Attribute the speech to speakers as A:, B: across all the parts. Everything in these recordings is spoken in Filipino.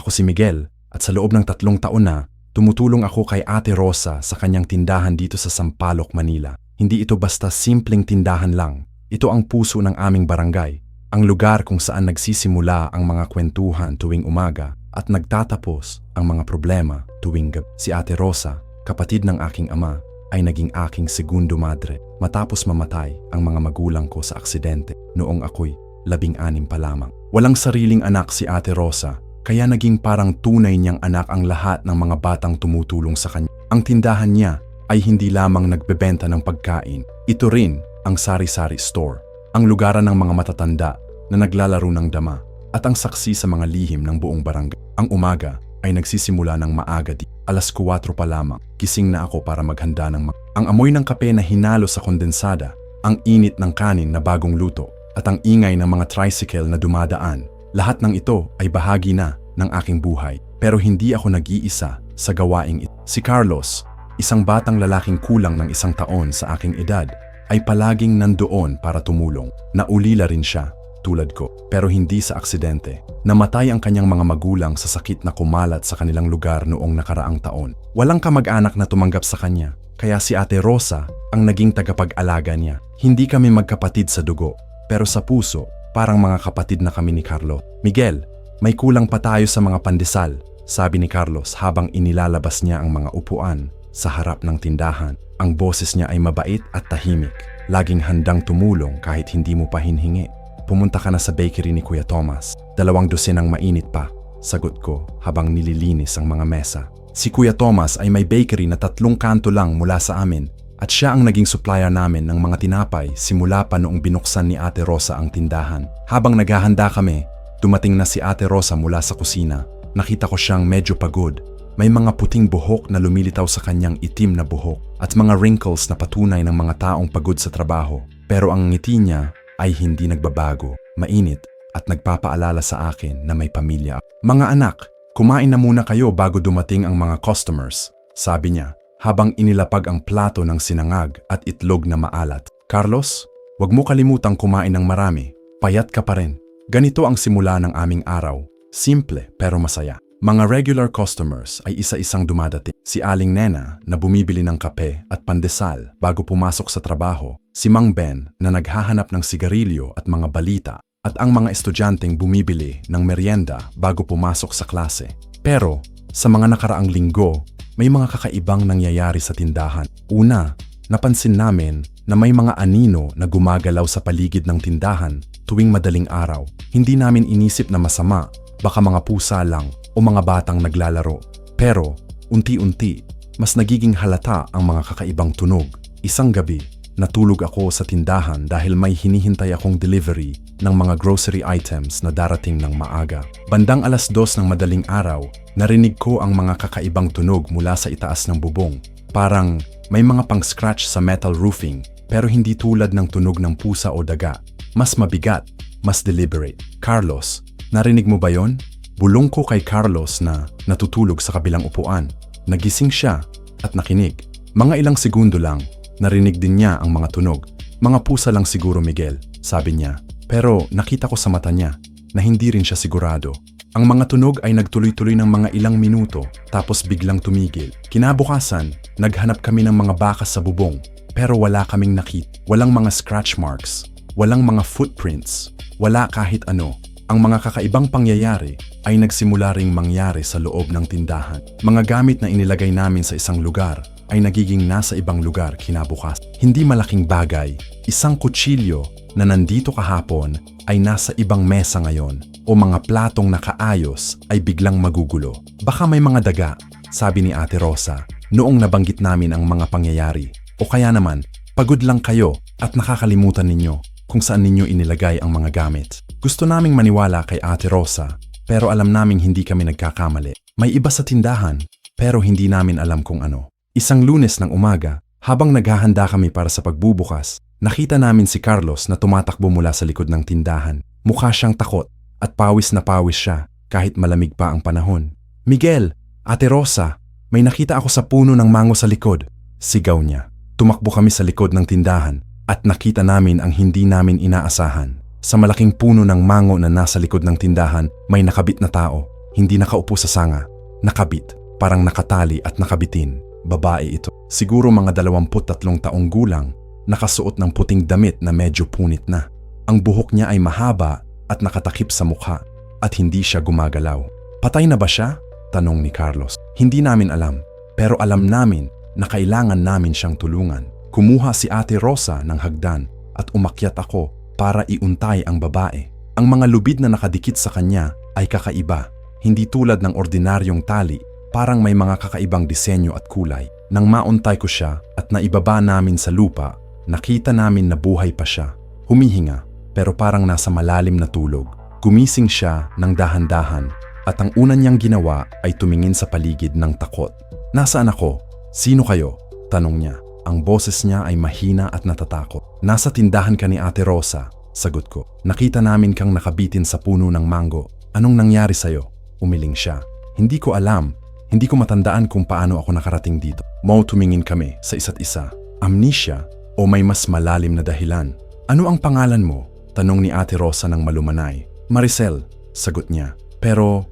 A: Ako si Miguel at sa loob ng 3 taon na, tumutulong ako kay Ate Rosa sa kanyang tindahan dito sa Sampaloc, Manila. Hindi ito basta simpleng tindahan lang. Ito ang puso ng aming barangay, ang lugar kung saan nagsisimula ang mga kwentuhan tuwing umaga at nagtatapos ang mga problema tuwing gabi. Si Ate Rosa, kapatid ng aking ama, ay naging aking segundo madre matapos mamatay ang mga magulang ko sa aksidente noong ako'y 16 pa lamang. Walang sariling anak si Ate Rosa, kaya naging parang tunay niyang anak ang lahat ng mga batang tumutulong sa kanya. Ang tindahan niya ay hindi lamang nagbebenta ng pagkain, ito rin ang sari-sari store, ang lugaran ng mga matatanda na naglalaro ng dama at ang saksi sa mga lihim ng buong barangay. Ang umaga ay nagsisimula ng maaga di. 4:00 pa lamang, gising na ako para maghanda ng ang amoy ng kape na hinalo sa kondensada, ang init ng kanin na bagong luto, at ang ingay ng mga tricycle na dumadaan. Lahat ng ito ay bahagi na ng aking buhay. Pero hindi ako nag-iisa sa gawaing ito. Si Carlos, isang batang lalaking kulang ng 1 taon sa aking edad, ay palaging nandoon para tumulong. Naulila rin siya, tulad ko, pero hindi sa aksidente. Namatay ang kanyang mga magulang sa sakit na kumalat sa kanilang lugar noong nakaraang taon. Walang kamag-anak na tumanggap sa kanya, kaya si Ate Rosa ang naging tagapag-alaga niya. Hindi kami magkapatid sa dugo, pero sa puso, parang mga kapatid na kami ni Carlo. Miguel, may kulang pa tayo sa mga pandesal, sabi ni Carlos habang inilalabas niya ang mga upuan sa harap ng tindahan. Ang boses niya ay mabait at tahimik, laging handang tumulong kahit hindi mo pa hinhingi. Pumunta ka na sa bakery ni Kuya Thomas. 2 dosenang mainit pa, sagot ko habang nililinis ang mga mesa. Si Kuya Thomas ay may bakery na 3 kanto lang mula sa amin at siya ang naging supplier namin ng mga tinapay simula pa noong binuksan ni Ate Rosa ang tindahan. Habang naghahanda kami, dumating na si Ate Rosa mula sa kusina. Nakita ko siyang medyo pagod. May mga puting buhok na lumilitaw sa kanyang itim na buhok at mga wrinkles na patunay ng mga taong pagod sa trabaho. Pero ang ngiti niya ay hindi nagbabago, mainit at nagpapaalala sa akin na may pamilya. Mga anak, kumain na muna kayo bago dumating ang mga customers, sabi niya habang inilapag ang plato ng sinangag at itlog na maalat. Carlos, wag mo kalimutang kumain ng marami, payat ka pa rin. Ganito ang simula ng aming araw, simple pero masaya. Mga regular customers ay isa-isang dumadating. Si Aling Nena na bumibili ng kape at pandesal bago pumasok sa trabaho, si Mang Ben na naghahanap ng sigarilyo at mga balita, at ang mga estudyanteng bumibili ng merienda bago pumasok sa klase. Pero sa mga nakaraang linggo, may mga kakaibang nangyayari sa tindahan. Una, napansin namin na may mga anino na gumagalaw sa paligid ng tindahan tuwing madaling araw. Hindi namin inisip na masama, baka mga pusa lang o mga batang naglalaro. Pero unti-unti, mas nagiging halata ang mga kakaibang tunog. Isang gabi, natulog ako sa tindahan dahil may hinihintay akong delivery ng mga grocery items na darating ng maaga. Bandang 2:00 ng madaling araw, narinig ko ang mga kakaibang tunog mula sa itaas ng bubong. Parang may mga pang-scratch sa metal roofing, pero hindi tulad ng tunog ng pusa o daga. Mas mabigat, mas deliberate. Carlos, narinig mo ba yon? Bulong ko kay Carlos na natutulog sa kabilang upuan. Nagising siya at nakinig. Mga ilang segundo lang, narinig din niya ang mga tunog. Mga pusa lang siguro, Miguel, sabi niya. Pero nakita ko sa mata niya na hindi rin siya sigurado. Ang mga tunog ay nagtuloy-tuloy ng mga ilang minuto tapos biglang tumigil. Kinabukasan, naghanap kami ng mga bakas sa bubong pero wala kaming nakita. Walang mga scratch marks, walang mga footprints, wala kahit ano. Ang mga kakaibang pangyayari ay nagsimula ring mangyari sa loob ng tindahan. Mga gamit na inilagay namin sa isang lugar ay nagiging nasa ibang lugar kinabukas. Hindi malaking bagay, isang kutsilyo na nandito kahapon ay nasa ibang mesa ngayon, o mga platong nakaayos ay biglang magugulo. Baka may mga daga, sabi ni Ate Rosa noong nabanggit namin ang mga pangyayari. O kaya naman, pagod lang kayo at nakakalimutan ninyo kung saan ninyo inilagay ang mga gamit. Gusto naming maniwala kay Ate Rosa, pero alam naming hindi kami nagkakamali. May iba sa tindahan, pero hindi namin alam kung ano. Isang Lunes ng umaga, habang naghahanda kami para sa pagbubukas, nakita namin si Carlos na tumatakbo mula sa likod ng tindahan. Mukha siyang takot at pawis na pawis siya kahit malamig pa ang panahon. Miguel, Ate Rosa, may nakita ako sa puno ng mango sa likod, sigaw niya. Tumakbo kami sa likod ng tindahan at nakita namin ang hindi namin inaasahan. Sa malaking puno ng mango na nasa likod ng tindahan, may nakabit na tao. Hindi nakaupo sa sanga, nakabit, parang nakatali at nakabitin. Babae ito. Siguro mga 23 taong gulang, nakasuot ng puting damit na medyo punit na. Ang buhok niya ay mahaba at nakatakip sa mukha at hindi siya gumagalaw. Patay na ba siya? Tanong ni Carlos. Hindi namin alam, pero alam namin na kailangan namin siyang tulungan. Kumuha si Ate Rosa ng hagdan at umakyat ako para iuntay ang babae. Ang mga lubid na nakadikit sa kanya ay kakaiba. Hindi tulad ng ordinaryong tali, parang may mga kakaibang disenyo at kulay. Nang mauntay ko siya at naibaba namin sa lupa, nakita namin na buhay pa siya. Humihinga, pero parang nasa malalim na tulog. Gumising siya ng dahan-dahan at ang una niyang ginawa ay tumingin sa paligid ng takot. Nasaan ako? Sino kayo? Tanong niya. Ang boses niya ay mahina at natatakot. Nasa tindahan ka ni Ate Rosa, sagot ko. Nakita namin kang nakabitin sa puno ng mango. Anong nangyari sa'yo? Umiling siya. Hindi ko alam. Hindi ko matandaan kung paano ako nakarating dito. Tumingin kami sa isa't isa. Amnesia o may mas malalim na dahilan? Ano ang pangalan mo? Tanong ni Ate Rosa ng malumanay. Maricel, sagot niya. Pero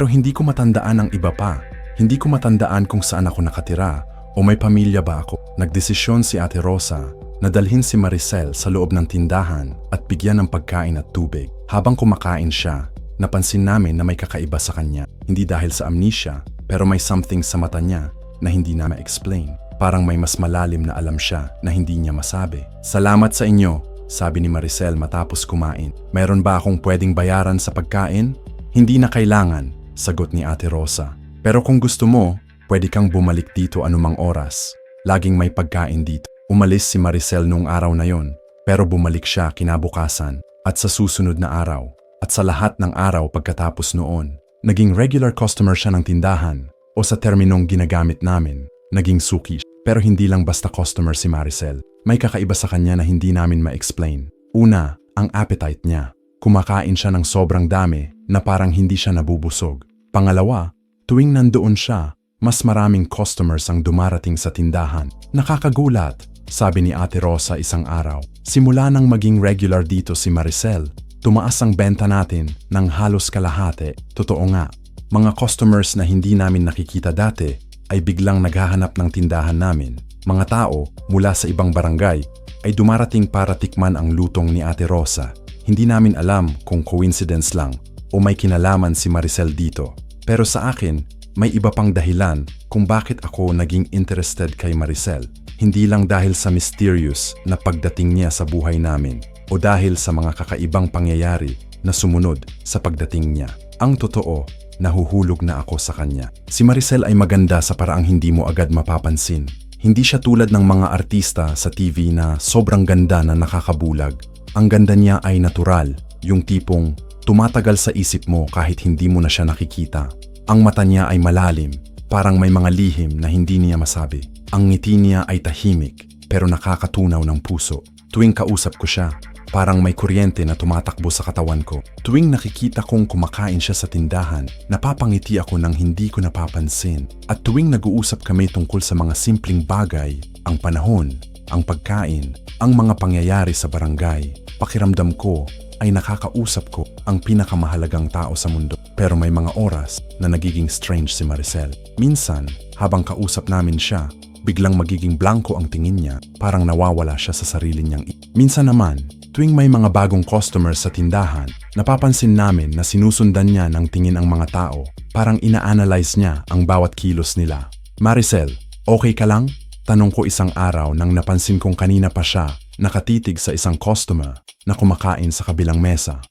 A: hindi ko matandaan ang iba pa. Hindi ko matandaan kung saan ako nakatira o may pamilya ba ako. Nagdesisyon si Ate Rosa na dalhin si Maricel sa loob ng tindahan at bigyan ng pagkain at tubig. Habang kumakain siya, napansin namin na may kakaiba sa kanya. Hindi dahil sa amnesia, pero may something sa mata niya na hindi na ma-explain. Parang may mas malalim na alam siya na hindi niya masabi. Salamat sa inyo, sabi ni Maricel matapos kumain. Mayroon ba akong pwedeng bayaran sa pagkain? Hindi na kailangan, sagot ni Ate Rosa. Pero kung gusto mo, pwede kang bumalik dito anumang oras. Laging may pagkain dito. Umalis si Maricel noong araw na yon, pero bumalik siya kinabukasan at sa susunod na araw. At sa lahat ng araw pagkatapos noon, naging regular customer siya ng tindahan o sa terminong ginagamit namin, naging suki. Pero hindi lang basta customer si Maricel. May kakaiba sa kanya na hindi namin ma-explain. Una, ang appetite niya. Kumakain siya ng sobrang dami na parang hindi siya nabubusog. Pangalawa, tuwing nandoon siya, mas maraming customers ang dumarating sa tindahan. Nakakagulat, sabi ni Ate Rosa isang araw. Simula nang maging regular dito si Maricel, tumaas ang benta natin ng halos kalahati. Totoo nga, mga customers na hindi namin nakikita dati ay biglang naghahanap ng tindahan namin. Mga tao mula sa ibang barangay ay dumarating para tikman ang lutong ni Ate Rosa. Hindi namin alam kung coincidence lang o may kinalaman si Maricel dito. Pero sa akin, may iba pang dahilan kung bakit ako naging interested kay Maricel. Hindi lang dahil sa mysterious na pagdating niya sa buhay namin o dahil sa mga kakaibang pangyayari na sumunod sa pagdating niya. Ang totoo, nahuhulog na ako sa kanya. Si Maricel ay maganda sa paraang hindi mo agad mapapansin. Hindi siya tulad ng mga artista sa TV na sobrang ganda na nakakabulag. Ang ganda niya ay natural, yung tipong tumatagal sa isip mo kahit hindi mo na siya nakikita. Ang mata niya ay malalim, parang may mga lihim na hindi niya masabi. Ang ngiti niya ay tahimik, pero nakakatunaw ng puso. Tuwing kausap ko siya, parang may kuryente na tumatakbo sa katawan ko. Tuwing nakikita kong kumakain siya sa tindahan, napapangiti ako nang hindi ko napapansin. At tuwing nag-uusap kami tungkol sa mga simpleng bagay, ang panahon, ang pagkain, ang mga pangyayari sa barangay, pakiramdam ko ay nakakausap ko ang pinakamahalagang tao sa mundo. Pero may mga oras na nagiging strange si Maricel. Minsan, habang kausap namin siya, biglang magiging blanco ang tingin niya, parang nawawala siya sa sarili niyang Minsan naman, tuwing may mga bagong customers sa tindahan, napapansin namin na sinusundan niya ng tingin ang mga tao, parang ina-analyze niya ang bawat kilos nila. Maricel, okay ka lang? Tanong ko isang araw nang napansin kong kanina pa siya nakatitig sa isang customer na kumakain sa kabilang mesa.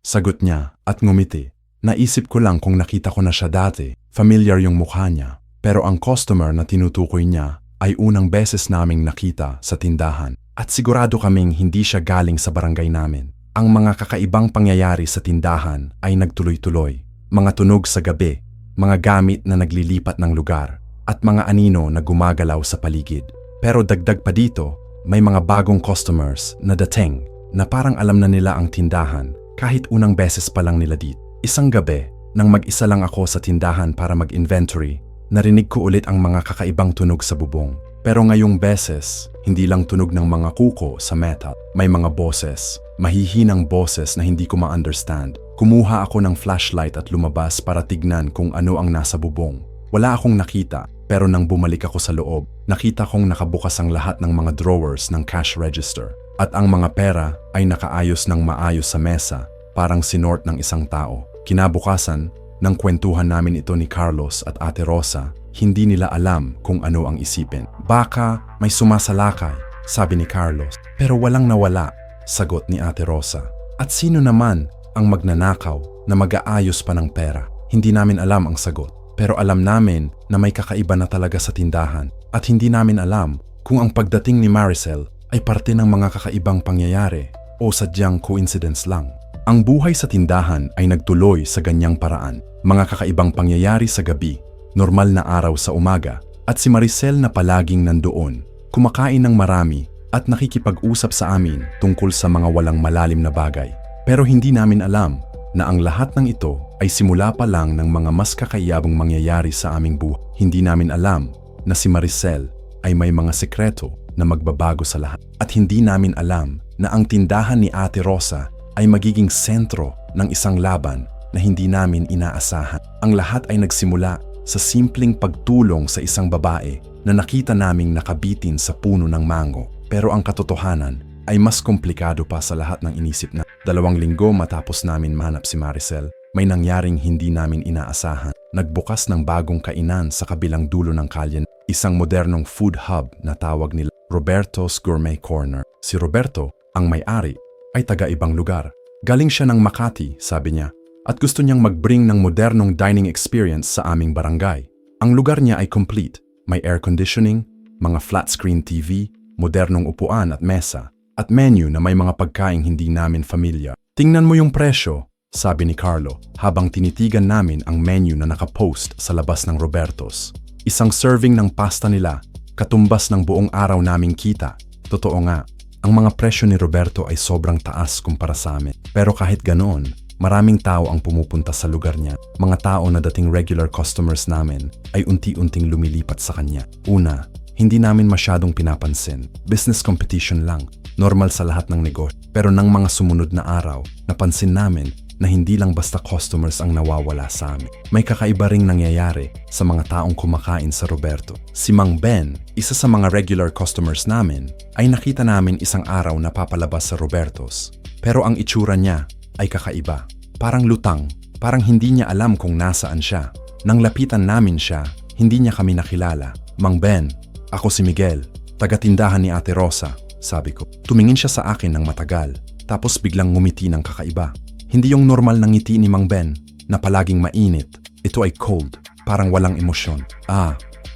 A: Sagot niya at ngumiti. Naisip ko lang kung nakita ko na siya dati, familiar yung mukha niya. Pero ang customer na tinutukoy niya ay unang beses naming nakita sa tindahan. At sigurado kaming hindi siya galing sa barangay namin. Ang mga kakaibang pangyayari sa tindahan ay nagtuloy-tuloy. Mga tunog sa gabi, mga gamit na naglilipat ng lugar, at mga anino na gumagalaw sa paligid. Pero dagdag pa dito, may mga bagong customers na dating na parang alam na nila ang tindahan kahit unang beses pa lang nila dito. Isang gabi, nang mag-isa lang ako sa tindahan para mag-inventory, narinig ko ulit ang mga kakaibang tunog sa bubong. Pero ngayong beses, hindi lang tunog ng mga kuko sa metal. May mga boses, mahihinang boses na hindi ko ma-understand. Kumuha ako ng flashlight at lumabas para tignan kung ano ang nasa bubong. Wala akong nakita, pero nang bumalik ako sa loob, nakita kong nakabukas ang lahat ng mga drawers ng cash register. At ang mga pera ay nakaayos ng maayos sa mesa, parang sinort ng isang tao. Kinabukasan, nang kwentuhan namin ito ni Carlos at Ate Rosa, hindi nila alam kung ano ang isipin. Baka may sumasalakay, sabi ni Carlos. Pero walang nawala, sagot ni Ate Rosa. At sino naman ang magnanakaw na mag-aayos pa ng pera? Hindi namin alam ang sagot. Pero alam namin na may kakaiba na talaga sa tindahan at hindi namin alam kung ang pagdating ni Maricel ay parte ng mga kakaibang pangyayari o sadyang coincidence lang. Ang buhay sa tindahan ay nagtuloy sa ganyang paraan. Mga kakaibang pangyayari sa gabi, normal na araw sa umaga, at si Maricel na palaging nandoon, kumakain ng marami at nakikipag-usap sa amin tungkol sa mga walang malalim na bagay. Pero hindi namin alam na ang lahat ng ito ay simula pa lang ng mga mas kakaibang mangyayari sa aming buhay. Hindi namin alam na si Maricel ay may mga sekreto na magbabago sa lahat. At hindi namin alam na ang tindahan ni Ate Rosa ay magiging sentro ng isang laban na hindi namin inaasahan. Ang lahat ay nagsimula sa simpleng pagtulong sa isang babae na nakita naming nakabitin sa puno ng mango. Pero ang katotohanan ay mas komplikado pa sa lahat ng inisip na. 2 linggo matapos namin mahanap si Maricel, may nangyaring hindi namin inaasahan. Nagbukas ng bagong kainan sa kabilang dulo ng kalye, isang modernong food hub na tawag nila Roberto's Gourmet Corner. Si Roberto, ang may-ari, ay taga-ibang lugar. Galing siya ng Makati, sabi niya, at gusto niyang mag-bring ng modernong dining experience sa aming barangay. Ang lugar niya ay complete. May air conditioning, mga flat-screen TV, modernong upuan at mesa, at menu na may mga pagkaing hindi namin familiar. Tingnan mo yung presyo, sabi ni Carlo, habang tinitigan namin ang menu na nakapost sa labas ng Roberto's. Isang serving ng pasta nila, katumbas ng buong araw naming kita. Totoo nga, ang mga presyo ni Roberto ay sobrang taas kumpara sa amin. Pero kahit ganoon, maraming tao ang pumupunta sa lugar niya. Mga tao na dating regular customers namin ay unti-unting lumilipat sa kanya. Una, hindi namin masyadong pinapansin. Business competition lang. Normal sa lahat ng negosyo. Pero nang mga sumunod na araw, napansin namin na hindi lang basta customers ang nawawala sa amin. May kakaiba ring nangyayari sa mga taong kumakain sa Roberto. Si Mang Ben, isa sa mga regular customers namin, ay nakita namin isang araw na papalabas sa Roberto's. Pero ang itsura niya ay kakaiba. Parang lutang, parang hindi niya alam kung nasaan siya. Nang lapitan namin siya, hindi niya kami nakilala. Mang Ben, ako si Miguel, taga-tindahan ni Ate Rosa. Sabi ko. Tumingin siya sa akin ng matagal, tapos biglang ngumiti ng kakaiba. Hindi yung normal na ngiti ni Mang Ben, na palaging mainit. Ito ay cold, parang walang emosyon.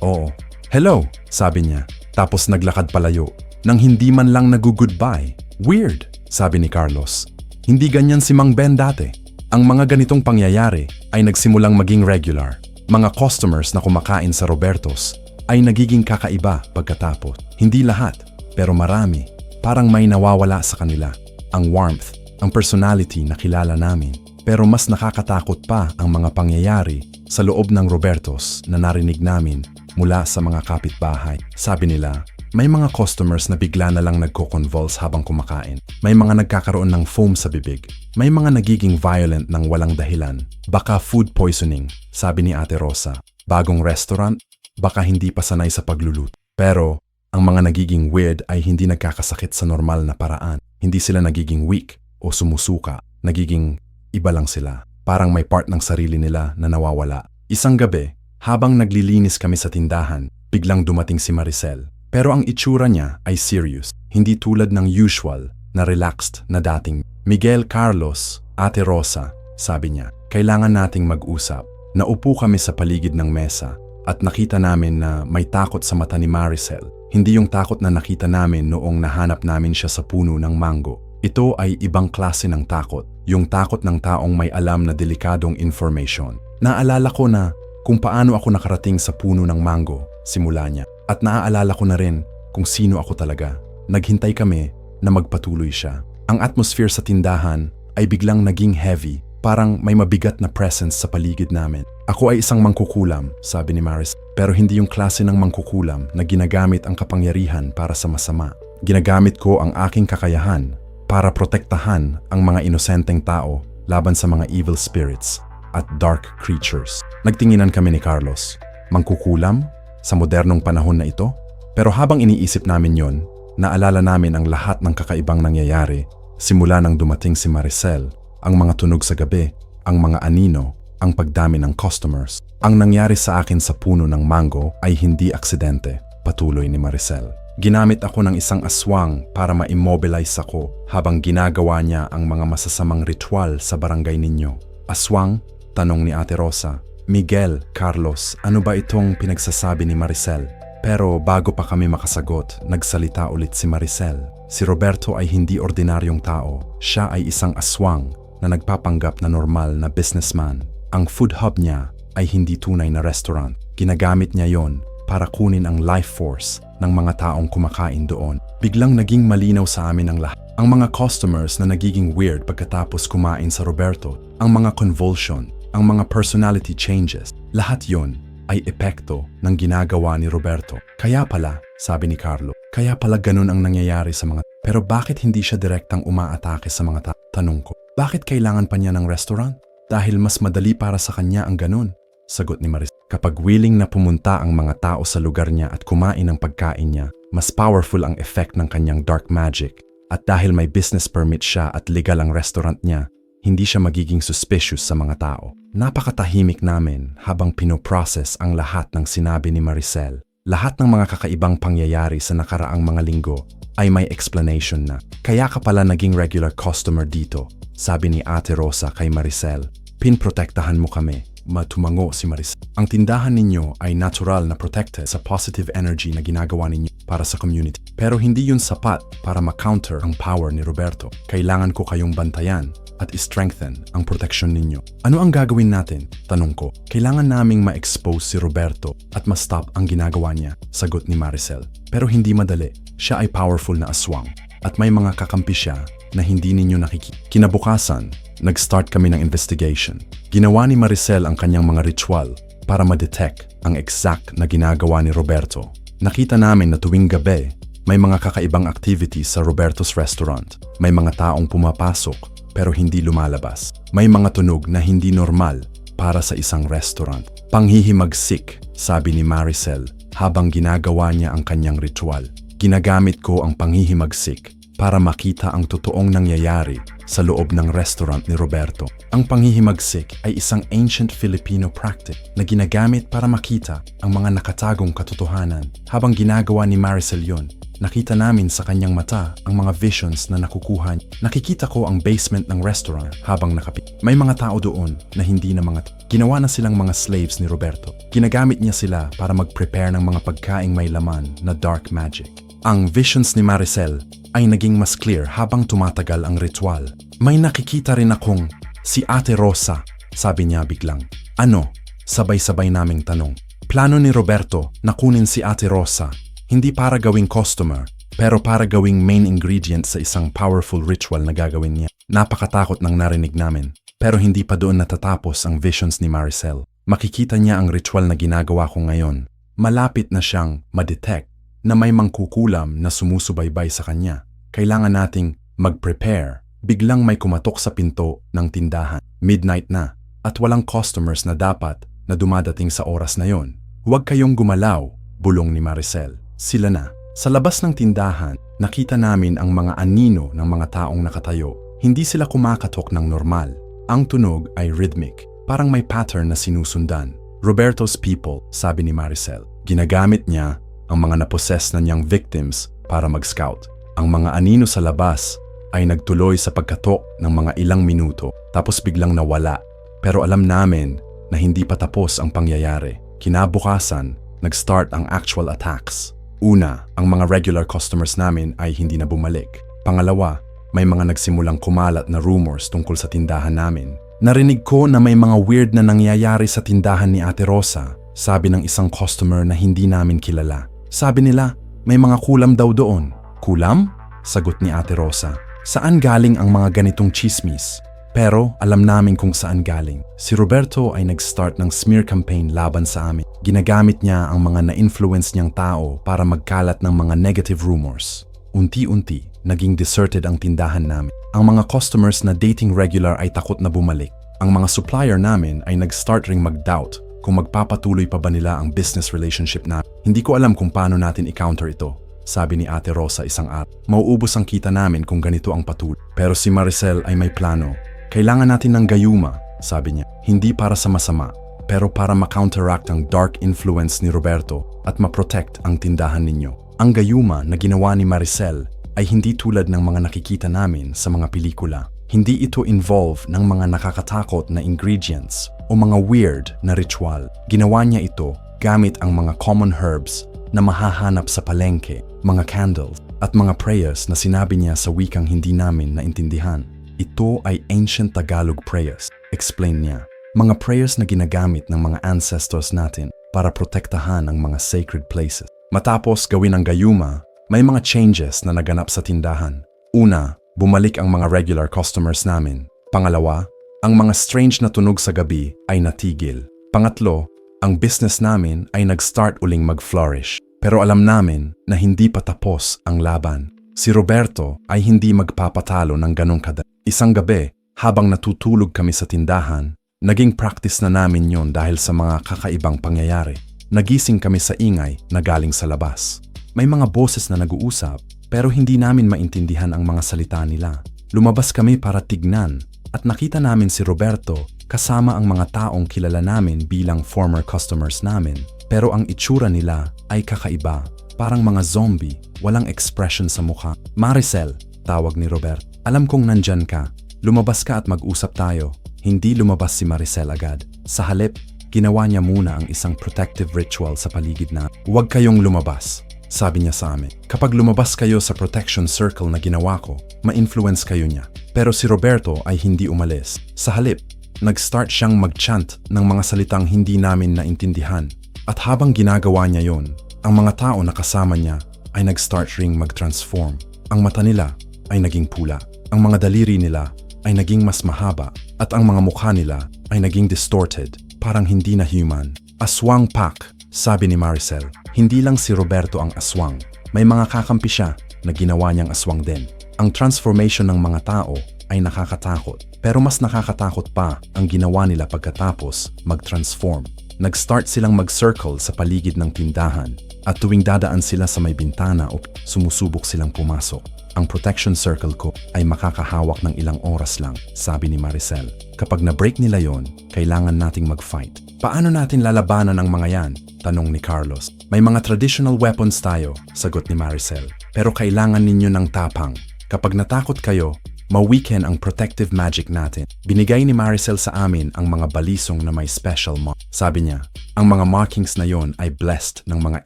A: Oo. Hello, sabi niya. Tapos naglakad palayo, nang hindi man lang nag-goodbye. Weird, sabi ni Carlos. Hindi ganyan si Mang Ben dati. Ang mga ganitong pangyayari ay nagsimulang maging regular. Mga customers na kumakain sa Roberto's ay nagiging kakaiba pagkatapos. Hindi lahat, pero marami, parang may nawawala sa kanila. Ang warmth, ang personality na kilala namin. Pero mas nakakatakot pa ang mga pangyayari sa loob ng Roberto's na narinig namin mula sa mga kapitbahay. Sabi nila, may mga customers na bigla na lang nagko-convulse habang kumakain. May mga nagkakaroon ng foam sa bibig. May mga nagiging violent ng walang dahilan. Baka food poisoning, sabi ni Ate Rosa. Bagong restaurant, baka hindi pa sanay sa pagluluto. Pero ang mga nagiging weird ay hindi nagkakasakit sa normal na paraan. Hindi sila nagiging weak o sumusuka. Nagiging iba lang sila. Parang may part ng sarili nila na nawawala. Isang gabi, habang naglilinis kami sa tindahan, biglang dumating si Maricel. Pero ang itsura niya ay serious. Hindi tulad ng usual na relaxed na dating. Miguel, Carlos, Ate Rosa, sabi niya, kailangan nating mag-usap. Naupo kami sa paligid ng mesa at nakita namin na may takot sa mata ni Maricel. Hindi yung takot na nakita namin noong nahanap namin siya sa puno ng mango. Ito ay ibang klase ng takot. Yung takot ng taong may alam na delikadong information. Naalala ko na kung paano ako nakarating sa puno ng mango simula niya. At naaalala ko na rin kung sino ako talaga. Naghintay kami na magpatuloy siya. Ang atmosphere sa tindahan ay biglang naging heavy. Parang may mabigat na presence sa paligid namin. Ako ay isang mangkukulam, sabi ni Maris. Pero hindi yung klase ng mangkukulam na ginagamit ang kapangyarihan para sa masama. Ginagamit ko ang aking kakayahan para protektahan ang mga inosenteng tao laban sa mga evil spirits at dark creatures. Nagtinginan kami ni Carlos. Mangkukulam? Sa modernong panahon na ito? Pero habang iniisip namin yon, naalala namin ang lahat ng kakaibang nangyayari simula nang dumating si Maricel, ang mga tunog sa gabi, ang mga anino, ang pagdami ng customers. Ang nangyari sa akin sa puno ng mango ay hindi aksidente, patuloy ni Maricel. Ginamit ako ng isang aswang para ma-immobilize ako habang ginagawa niya ang mga masasamang ritual sa barangay ninyo. Aswang? Tanong ni Ate Rosa. Miguel, Carlos, ano ba itong pinagsasabi ni Maricel? Pero bago pa kami makasagot, nagsalita ulit si Maricel. Si Roberto ay hindi ordinaryong tao. Siya ay isang aswang na nagpapanggap na normal na businessman. Ang food hub niya ay hindi tunay na restaurant. Ginagamit niya yon para kunin ang life force ng mga taong kumakain doon. Biglang naging malinaw sa amin ang lahat. Ang mga customers na nagiging weird pagkatapos kumain sa Roberto, ang mga convulsion, ang mga personality changes, lahat yon ay epekto ng ginagawa ni Roberto. Kaya pala, sabi ni Carlo, kaya pala ganun ang nangyayari sa mga. Pero bakit hindi siya direktang umaatake sa mga tanong ko? Bakit kailangan pa niya ng restaurant? Dahil mas madali para sa kanya ang ganun, sagot ni Maricel. Kapag willing na pumunta ang mga tao sa lugar niya at kumain ng pagkain niya, mas powerful ang effect ng kanyang dark magic. At dahil may business permit siya at legal ang restaurant niya, hindi siya magiging suspicious sa mga tao. Napakatahimik namin habang pinoprocess ang lahat ng sinabi ni Maricel. Lahat ng mga kakaibang pangyayari sa nakaraang mga linggo ay may explanation na. Kaya ka pala naging regular customer dito, sabi ni Ate Rosa kay Maricel. Pinprotektahan mo kami. Matumango si Maricel. Ang tindahan ninyo ay natural na protected sa positive energy na ginagawa ninyo para sa community. Pero hindi yun sapat para ma-counter ang power ni Roberto. Kailangan ko kayong bantayan at strengthen ang protection ninyo. Ano ang gagawin natin? Tanong ko. Kailangan naming ma-expose si Roberto at ma-stop ang ginagawa niya, sagot ni Maricel. Pero hindi madali. Siya ay powerful na aswang at may mga kakampi siya na hindi ninyo nakikita. Kinabukasan, nag-start kami ng investigation. Ginawa ni Maricel ang kanyang mga ritual para ma-detect ang exact na ginagawa ni Roberto. Nakita namin na tuwing gabi, may mga kakaibang activities sa Roberto's restaurant. May mga taong pumapasok pero hindi lumalabas. May mga tunog na hindi normal para sa isang restaurant. Panghihimagsik, sabi ni Maricel habang ginagawa niya ang kanyang ritual. Ginagamit ko ang panghihimagsik para makita ang totoong nangyayari sa loob ng restaurant ni Roberto. Ang panghihimagsik ay isang ancient Filipino practice na ginagamit para makita ang mga nakatagong katotohanan. Habang ginagawa ni Maricel yon, nakita namin sa kanyang mata ang mga visions na nakukuha. Nakikita ko ang basement ng restaurant habang nakapit. May mga tao doon na hindi na mga ginawa na silang mga slaves ni Roberto. Ginagamit niya sila para mag-prepare ng mga pagkaing may laman na dark magic. Ang visions ni Maricel ay naging mas clear habang tumatagal ang ritual. May nakikita rin akong si Ate Rosa, sabi niya biglang. Ano? Sabay-sabay naming tanong. Plano ni Roberto na kunin si Ate Rosa, hindi para gawing customer, pero para gawing main ingredient sa isang powerful ritual na gagawin niya. Napakatakot ng narinig namin, pero hindi pa doon natatapos ang visions ni Maricel. Makikita niya ang ritual na ginagawa ko ngayon. Malapit na siyang ma-detect na may mangkukulam na sumusubaybay sa kanya. Kailangan nating mag-prepare. Biglang may kumatok sa pinto ng tindahan. Midnight na at walang customers na dapat na dumadating sa oras na yon. Huwag kayong gumalaw, bulong ni Maricel. Sila na. Sa labas ng tindahan, nakita namin ang mga anino ng mga taong nakatayo. Hindi sila kumakatok ng normal. Ang tunog ay rhythmic, parang may pattern na sinusundan. Roberto's people, sabi ni Maricel. Ginagamit niya ang mga napossess na niyang victims para mag-scout. Ang mga anino sa labas ay nagtuloy sa pagkatok ng mga ilang minuto tapos biglang nawala. Pero alam namin na hindi pa tapos ang pangyayari. Kinabukasan, nag-start ang actual attacks. Una, ang mga regular customers namin ay hindi na bumalik. Pangalawa, may mga nagsimulang kumalat na rumors tungkol sa tindahan namin. Narinig ko na may mga weird na nangyayari sa tindahan ni Ate Rosa, sabi ng isang customer na hindi namin kilala. Sabi nila, may mga kulam daw doon. Kulam? Sagot ni Ate Rosa. Saan galing ang mga ganitong chismis? Pero alam namin kung saan galing. Si Roberto ay nag-start ng smear campaign laban sa amin. Ginagamit niya ang mga na-influence niyang tao para magkalat ng mga negative rumors. Unti-unti, naging deserted ang tindahan namin. Ang mga customers na dating regular ay takot na bumalik. Ang mga supplier namin ay nag-start ring mag-doubt kung magpapatuloy pa ba nila ang business relationship namin. Hindi ko alam kung paano natin i-counter ito, sabi ni Ate Rosa isang araw. Mauubos ang kita namin kung ganito ang patuloy. Pero si Maricel ay may plano. Kailangan natin ng gayuma, sabi niya. Hindi para sa masama, pero para ma-counteract ang dark influence ni Roberto at ma-protect ang tindahan ninyo. Ang gayuma na ginawa ni Maricel ay hindi tulad ng mga nakikita namin sa mga pelikula. Hindi ito involve ng mga nakakatakot na ingredients o mga weird na ritual. Ginawa niya ito gamit ang mga common herbs na mahahanap sa palengke, mga candles, at mga prayers na sinabi niya sa wikang hindi namin naintindihan. Ito ay ancient Tagalog prayers, explain niya. Mga prayers na ginagamit ng mga ancestors natin para protektahan ang mga sacred places. Matapos gawin ang gayuma, may mga changes na naganap sa tindahan. Una, bumalik ang mga regular customers namin. Pangalawa, ang mga strange na tunog sa gabi ay natigil. Pangatlo, ang business namin ay nag-start uling mag-flourish. Pero alam namin na hindi pa tapos ang laban. Si Roberto ay hindi magpapatalo ng ganong kadali. Isang gabi, habang natutulog kami sa tindahan, naging practice na namin yon dahil sa mga kakaibang pangyayari. Nagising kami sa ingay na galing sa labas. May mga boses na nag-uusap pero hindi namin maintindihan ang mga salita nila. Lumabas kami para tignan at nakita namin si Roberto kasama ang mga taong kilala namin bilang former customers namin. Pero ang itsura nila ay kakaiba, parang mga zombie, walang expression sa mukha. Maricel, tawag ni Robert. Alam kong nandyan ka. Lumabas ka at mag-usap tayo. Hindi lumabas si Maricel agad. Sa halip, ginawa niya muna ang isang protective ritual sa paligid na, "Huwag kayong lumabas," sabi niya sa amin. "Kapag lumabas kayo sa protection circle na ginawa ko, ma-influence kayo niya." Pero si Roberto ay hindi umalis. Sa halip, nag-start siyang mag-chant ng mga salitang hindi namin naintindihan. At habang ginagawa niya yon, ang mga tao na kasama niya ay nag-start ring mag-transform. Ang mata nila ay naging pula. Ang mga daliri nila ay naging mas mahaba at ang mga mukha nila ay naging distorted, parang hindi na human. "Aswang pack," sabi ni Maricel. Hindi lang si Roberto ang aswang. May mga kakampi siya na ginawa niyang aswang din. Ang transformation ng mga tao ay nakakatakot. Pero mas nakakatakot pa ang ginawa nila pagkatapos mag-transform. Nag-start silang mag-circle sa paligid ng tindahan at tuwing dadaan sila sa may bintana o sumusubok silang pumasok. "Ang protection circle ko ay makakahawak ng ilang oras lang," sabi ni Maricel. "Kapag na-break nila yon, kailangan nating mag-fight." "Paano natin lalabanan ang mga yan?" tanong ni Carlos. "May mga traditional weapons tayo," sagot ni Maricel. "Pero kailangan ninyo ng tapang. Kapag natakot kayo, ma-weaken ang protective magic natin." Binigay ni Maricel sa amin ang mga balisong na may special mark. Sabi niya, ang mga markings na yon ay blessed ng mga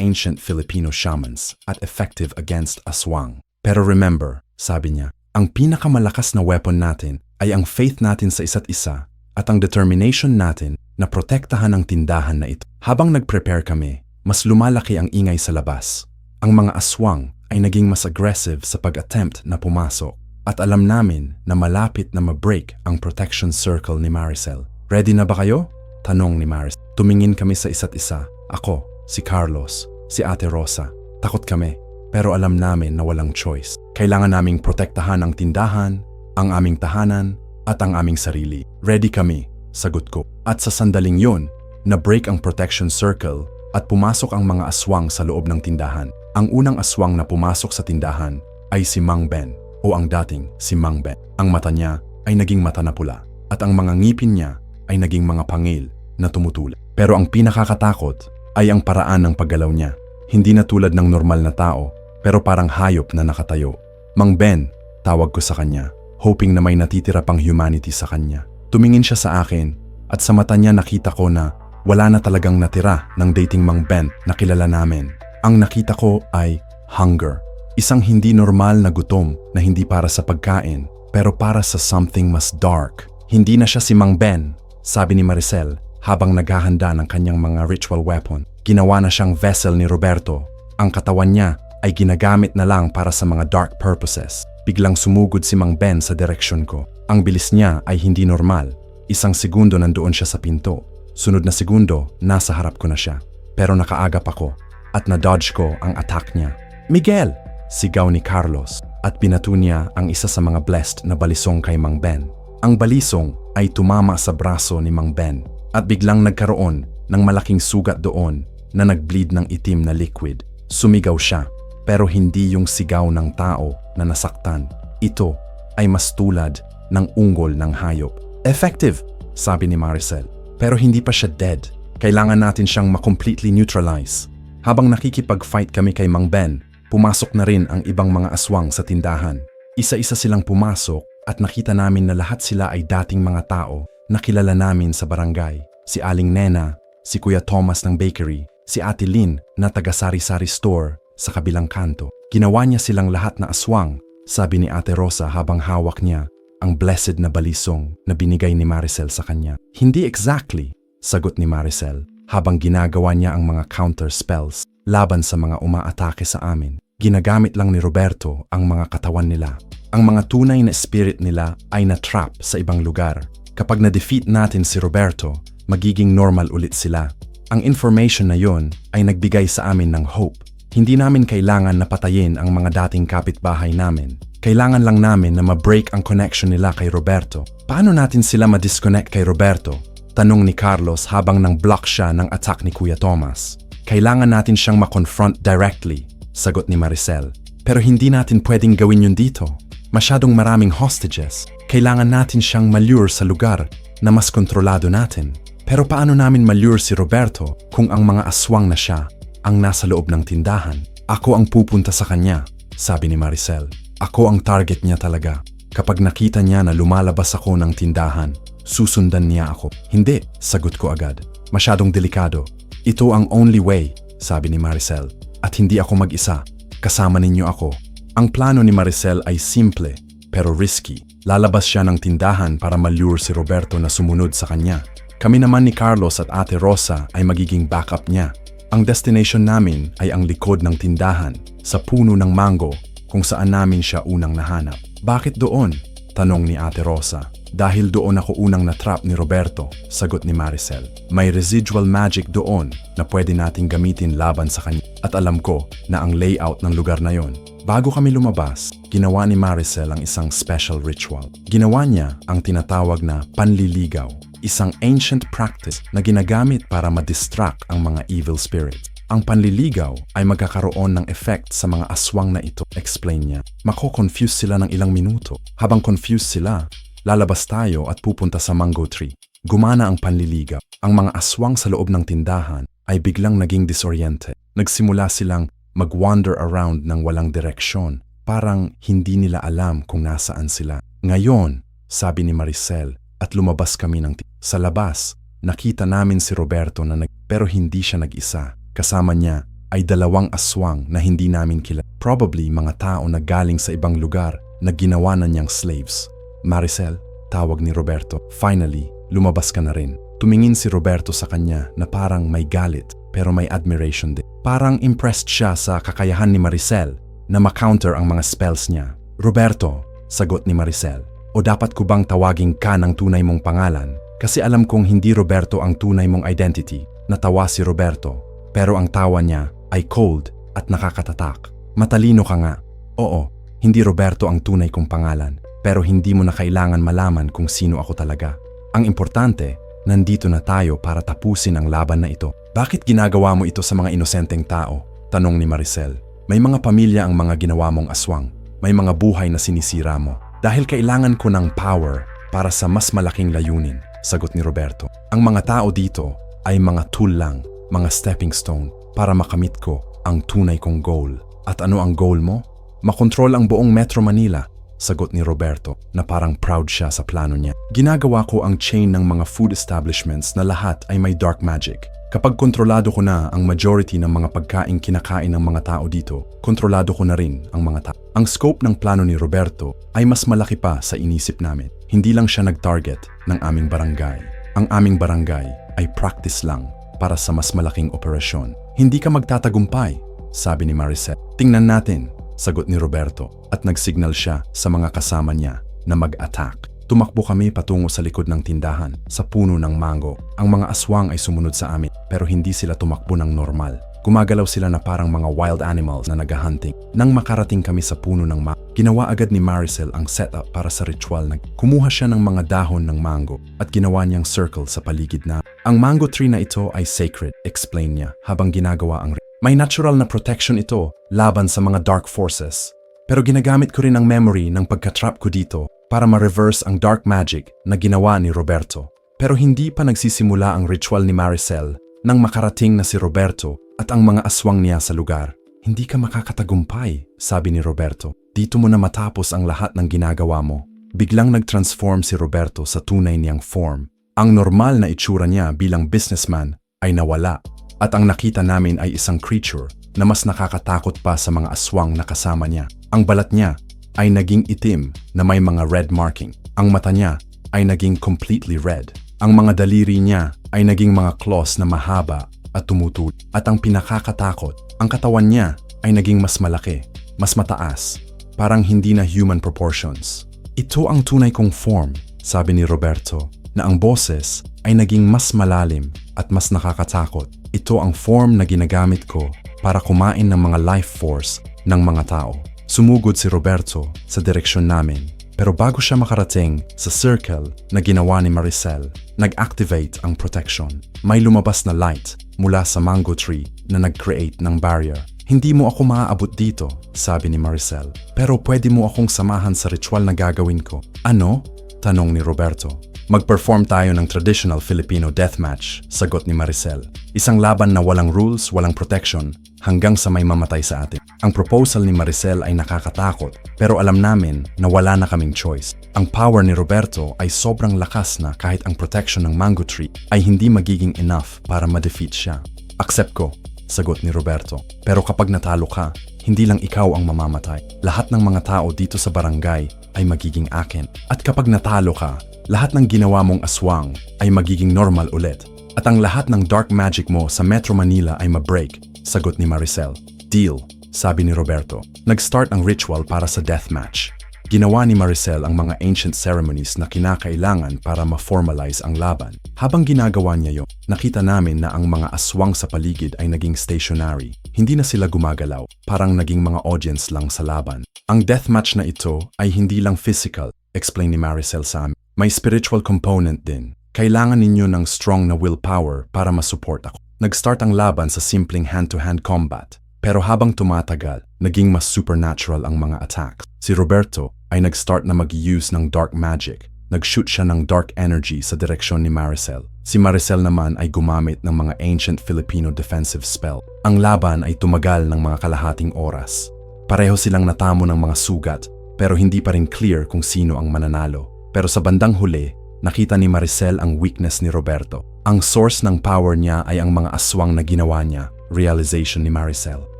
A: ancient Filipino shamans at effective against aswang. "Pero remember," sabi niya, "ang pinakamalakas na weapon natin ay ang faith natin sa isa't isa at ang determination natin na protektahan ang tindahan na ito." Habang nag-prepare kami, mas lumalaki ang ingay sa labas. Ang mga aswang ay naging mas aggressive sa pag-attempt na pumasok at alam namin na malapit na ma-break ang protection circle ni Maricel. "Ready na ba kayo?" tanong ni Maricel. Tumingin kami sa isa't isa. Ako, si Carlos, si Ate Rosa. Takot kami. Pero alam namin na walang choice. Kailangan naming protektahan ang tindahan, ang aming tahanan, at ang aming sarili. "Ready kami," sagot ko. At sa sandaling yun, na-break ang protection circle at pumasok ang mga aswang sa loob ng tindahan. Ang unang aswang na pumasok sa tindahan ay si Mang Ben o ang dating si Mang Ben. Ang mata niya ay naging mata na pula at ang mga ngipin niya ay naging mga pangil na tumutulak. Pero ang pinakakatakot ay ang paraan ng paggalaw niya. Hindi na tulad ng normal na tao, pero parang hayop na nakatayo. "Mang Ben," tawag ko sa kanya, hoping na may natitira pang humanity sa kanya. Tumingin siya sa akin at sa mata niya nakita ko na wala na talagang natira ng dating Mang Ben na kilala namin. Ang nakita ko ay hunger. Isang hindi normal na gutom na hindi para sa pagkain, pero para sa something mas dark. "Hindi na siya si Mang Ben," sabi ni Maricel habang naghahanda ng kanyang mga ritual weapon. Ginawa na siyang vessel ni Roberto. Ang katawan niya ay ginagamit na lang para sa mga dark purposes. Biglang sumugod si Mang Ben sa direksyon ko. Ang bilis niya ay hindi normal. Isang segundo nandoon siya sa pinto. Sunod na segundo, nasa harap ko na siya. Pero nakaagap ako at na-dodge ko ang attack niya. "Miguel!" Sigaw ni Carlos at binato niya ang isa sa mga blessed na balisong kay Mang Ben. Ang balisong ay tumama sa braso ni Mang Ben at biglang nagkaroon ng malaking sugat doon na nag-bleed ng itim na liquid. Sumigaw siya pero hindi yung sigaw ng tao na nasaktan. Ito ay mas tulad ng ungol ng hayop. Effective, sabi ni Maricel. Pero hindi pa siya dead. Kailangan natin siyang ma-completely neutralize. Habang nakikipag-fight kami kay Mang Ben, pumasok na rin ang ibang mga aswang sa tindahan. Isa-isa silang pumasok at nakita namin na lahat sila ay dating mga tao na kilala namin sa barangay. Si Aling Nena, si Kuya Thomas ng bakery, si Ate Lynn na taga-sari-sari store sa kabilang kanto. Ginawa niya silang lahat na aswang, sabi ni Ate Rosa habang hawak niya ang blessed na balisong na binigay ni Maricel sa kanya. Hindi exactly, sagot ni Maricel habang ginagawa niya ang mga counter spells laban sa mga umaatake sa amin. Ginagamit lang ni Roberto ang mga katawan nila. Ang mga tunay na spirit nila ay na-trap sa ibang lugar. Kapag na-defeat natin si Roberto, magiging normal ulit sila. Ang information na yon ay nagbigay sa amin ng hope. Hindi namin kailangan na patayin ang mga dating kapitbahay namin. Kailangan lang namin na ma-break ang connection nila kay Roberto. Paano natin sila ma-disconnect kay Roberto? Tanong ni Carlos habang nang-block siya ng attack ni Kuya Thomas. Kailangan natin siyang ma-confront directly, sagot ni Maricel. Pero hindi natin pwedeng gawin yun dito. Masyadong maraming hostages. Kailangan natin siyang malure sa lugar na mas kontrolado natin. Pero paano namin malure si Roberto kung ang mga aswang na siya ang nasa loob ng tindahan? Ako ang pupunta sa kanya, sabi ni Maricel. Ako ang target niya talaga. Kapag nakita niya na lumalabas ako ng tindahan, susundan niya ako. Hindi, sagot ko agad. Masyadong delikado. Ito ang only way, sabi ni Maricel. At hindi ako mag-isa. Kasama ninyo ako. Ang plano ni Maricel ay simple, pero risky. Lalabas siya ng tindahan para malure si Roberto na sumunod sa kanya. Kami naman ni Carlos at Ate Rosa ay magiging backup niya. Ang destination namin ay ang likod ng tindahan, sa puno ng mango, kung saan namin siya unang nahanap. Bakit doon? Tanong ni Ate Rosa. Dahil doon ako unang natrap ni Roberto, sagot ni Maricel. May residual magic doon na pwede nating gamitin laban sa kanya. At alam ko na ang layout ng lugar na yon. Bago kami lumabas, ginawa ni Maricel ang isang special ritual. Ginawa niya ang tinatawag na panliligaw, isang ancient practice na ginagamit para ma-distract ang mga evil spirits. Ang panliligaw ay magkakaroon ng effect sa mga aswang na ito, explain niya. Mako-confuse sila ng ilang minuto. Habang confused sila, lalabas tayo at pupunta sa mango tree. Gumana ang panliligaw. Ang mga aswang sa loob ng tindahan ay biglang naging disoriented. Nagsimula silang mag-wander around ng walang direksyon. Parang hindi nila alam kung nasaan sila. Ngayon, sabi ni Maricel, at lumabas kami sa labas, nakita namin si Roberto pero hindi siya nag-isa. Kasama niya ay dalawang aswang na hindi namin kilala. Probably mga tao na galing sa ibang lugar na ginawa na niyang slaves. Maricel, tawag ni Roberto. Finally, lumabas ka na rin. Tumingin si Roberto sa kanya na parang may galit pero may admiration din. Parang impressed siya sa kakayahan ni Maricel na ma-counter ang mga spells niya. Roberto, sagot ni Maricel. O dapat ko bang tawagin ka ng tunay mong pangalan? Kasi alam kong hindi Roberto ang tunay mong identity. Natawa si Roberto. Pero ang tawa niya ay cold at nakakatatak. Matalino ka nga. Oo, hindi Roberto ang tunay kong pangalan. Pero hindi mo na kailangan malaman kung sino ako talaga. Ang importante, nandito na tayo para tapusin ang laban na ito. Bakit ginagawa mo ito sa mga inosenteng tao? Tanong ni Maricel. May mga pamilya ang mga ginawa mong aswang. May mga buhay na sinisira mo. Dahil kailangan ko ng power para sa mas malaking layunin, sagot ni Roberto. Ang mga tao dito ay mga tool lang, mga stepping stone para makamit ko ang tunay kong goal. At ano ang goal mo? Makontrol ang buong Metro Manila, sagot ni Roberto na parang proud siya sa plano niya. Ginagawa ko ang chain ng mga food establishments na lahat ay may dark magic. Kapag kontrolado ko na ang majority ng mga pagkaing kinakain ng mga tao dito, kontrolado ko na rin ang mga tao. Ang scope ng plano ni Roberto ay mas malaki pa sa inisip namin. Hindi lang siya nag-target ng aming barangay. Ang aming barangay ay practice lang para sa mas malaking operasyon. Hindi ka magtatagumpay, sabi ni Maricel. Tingnan natin, sagot ni Roberto at nagsignal siya sa mga kasama niya na mag-attack. Tumakbo kami patungo sa likod ng tindahan, sa puno ng mango. Ang mga aswang ay sumunod sa amin pero hindi sila tumakbo ng normal. Gumagalaw sila na parang mga wild animals na naghahunting. Nang makarating kami sa puno ng ginawa agad ni Maricel ang setup para sa ritual na kumuha siya ng mga dahon ng mango at ginawa niyang circle sa paligid na. Ang mango tree na ito ay sacred, explain niya habang ginagawa ang may natural na protection ito laban sa mga dark forces. Pero ginagamit ko rin ang memory ng pagka-trap ko dito para ma-reverse ang dark magic na ginawa ni Roberto. Pero hindi pa nagsisimula ang ritual ni Maricel nang makarating na si Roberto at ang mga aswang niya sa lugar. Hindi ka makakatagumpay, sabi ni Roberto. Dito mo na matapos ang lahat ng ginagawa mo. Biglang nag-transform si Roberto sa tunay niyang form. Ang normal na itsura niya bilang businessman ay nawala. At ang nakita namin ay isang creature na mas nakakatakot pa sa mga aswang na kasama niya. Ang balat niya ay naging itim na may mga red marking. Ang mata niya ay naging completely red. Ang mga daliri niya ay naging mga claws na mahaba at tumutulog. At ang pinakakatakot, ang katawan niya ay naging mas malaki, mas mataas, parang hindi na human proportions. Ito ang tunay kong form, sabi ni Roberto, na ang boses ay naging mas malalim at mas nakakatakot. Ito ang form na ginagamit ko para kumain ng mga life force ng mga tao. Sumugod si Roberto sa direksyon namin. Pero bago siya makarating sa circle na ginawa ni Maricel, nag-activate ang protection. May lumabas na light mula sa mango tree na nag-create ng barrier. Hindi mo ako maaabot dito, sabi ni Maricel. Pero pwede mo akong samahan sa ritual na gagawin ko. Ano? Tanong ni Roberto. Mag-perform tayo ng traditional Filipino deathmatch, sagot ni Maricel. Isang laban na walang rules, walang protection, hanggang sa may mamatay sa atin. Ang proposal ni Maricel ay nakakatakot, pero alam namin na wala na kaming choice. Ang power ni Roberto ay sobrang lakas na kahit ang protection ng mango tree ay hindi magiging enough para ma-defeat siya. Accept ko, sagot ni Roberto. Pero kapag natalo ka, hindi lang ikaw ang mamamatay. Lahat ng mga tao dito sa barangay ay magiging akin. At kapag natalo ka, lahat ng ginawa mong aswang ay magiging normal ulit. At ang lahat ng dark magic mo sa Metro Manila ay ma-break, sagot ni Maricel. Deal, sabi ni Roberto. Nag-start ang ritual para sa deathmatch. Ginawa ni Maricel ang mga ancient ceremonies na kinakailangan para ma-formalize ang laban. Habang ginagawa niya yun, nakita namin na ang mga aswang sa paligid ay naging stationary. Hindi na sila gumagalaw, parang naging mga audience lang sa laban. Ang deathmatch na ito ay hindi lang physical, explain ni Maricel sa amin. May spiritual component din. Kailangan ninyo ng strong na willpower para masupport ako. Nag-start ang laban sa simpleng hand-to-hand combat. Pero habang tumatagal, naging mas supernatural ang mga attacks. Si Roberto ay nag-start na mag-use ng dark magic. Nag-shoot siya ng dark energy sa direksyon ni Maricel. Si Maricel naman ay gumamit ng mga ancient Filipino defensive spell. Ang laban ay tumagal ng mga kalahating oras. Pareho silang natamo ng mga sugat, pero hindi pa rin clear kung sino ang mananalo. Pero sa bandang huli, nakita ni Maricel ang weakness ni Roberto. Ang source ng power niya ay ang mga aswang na ginawa niya, realization ni Maricel.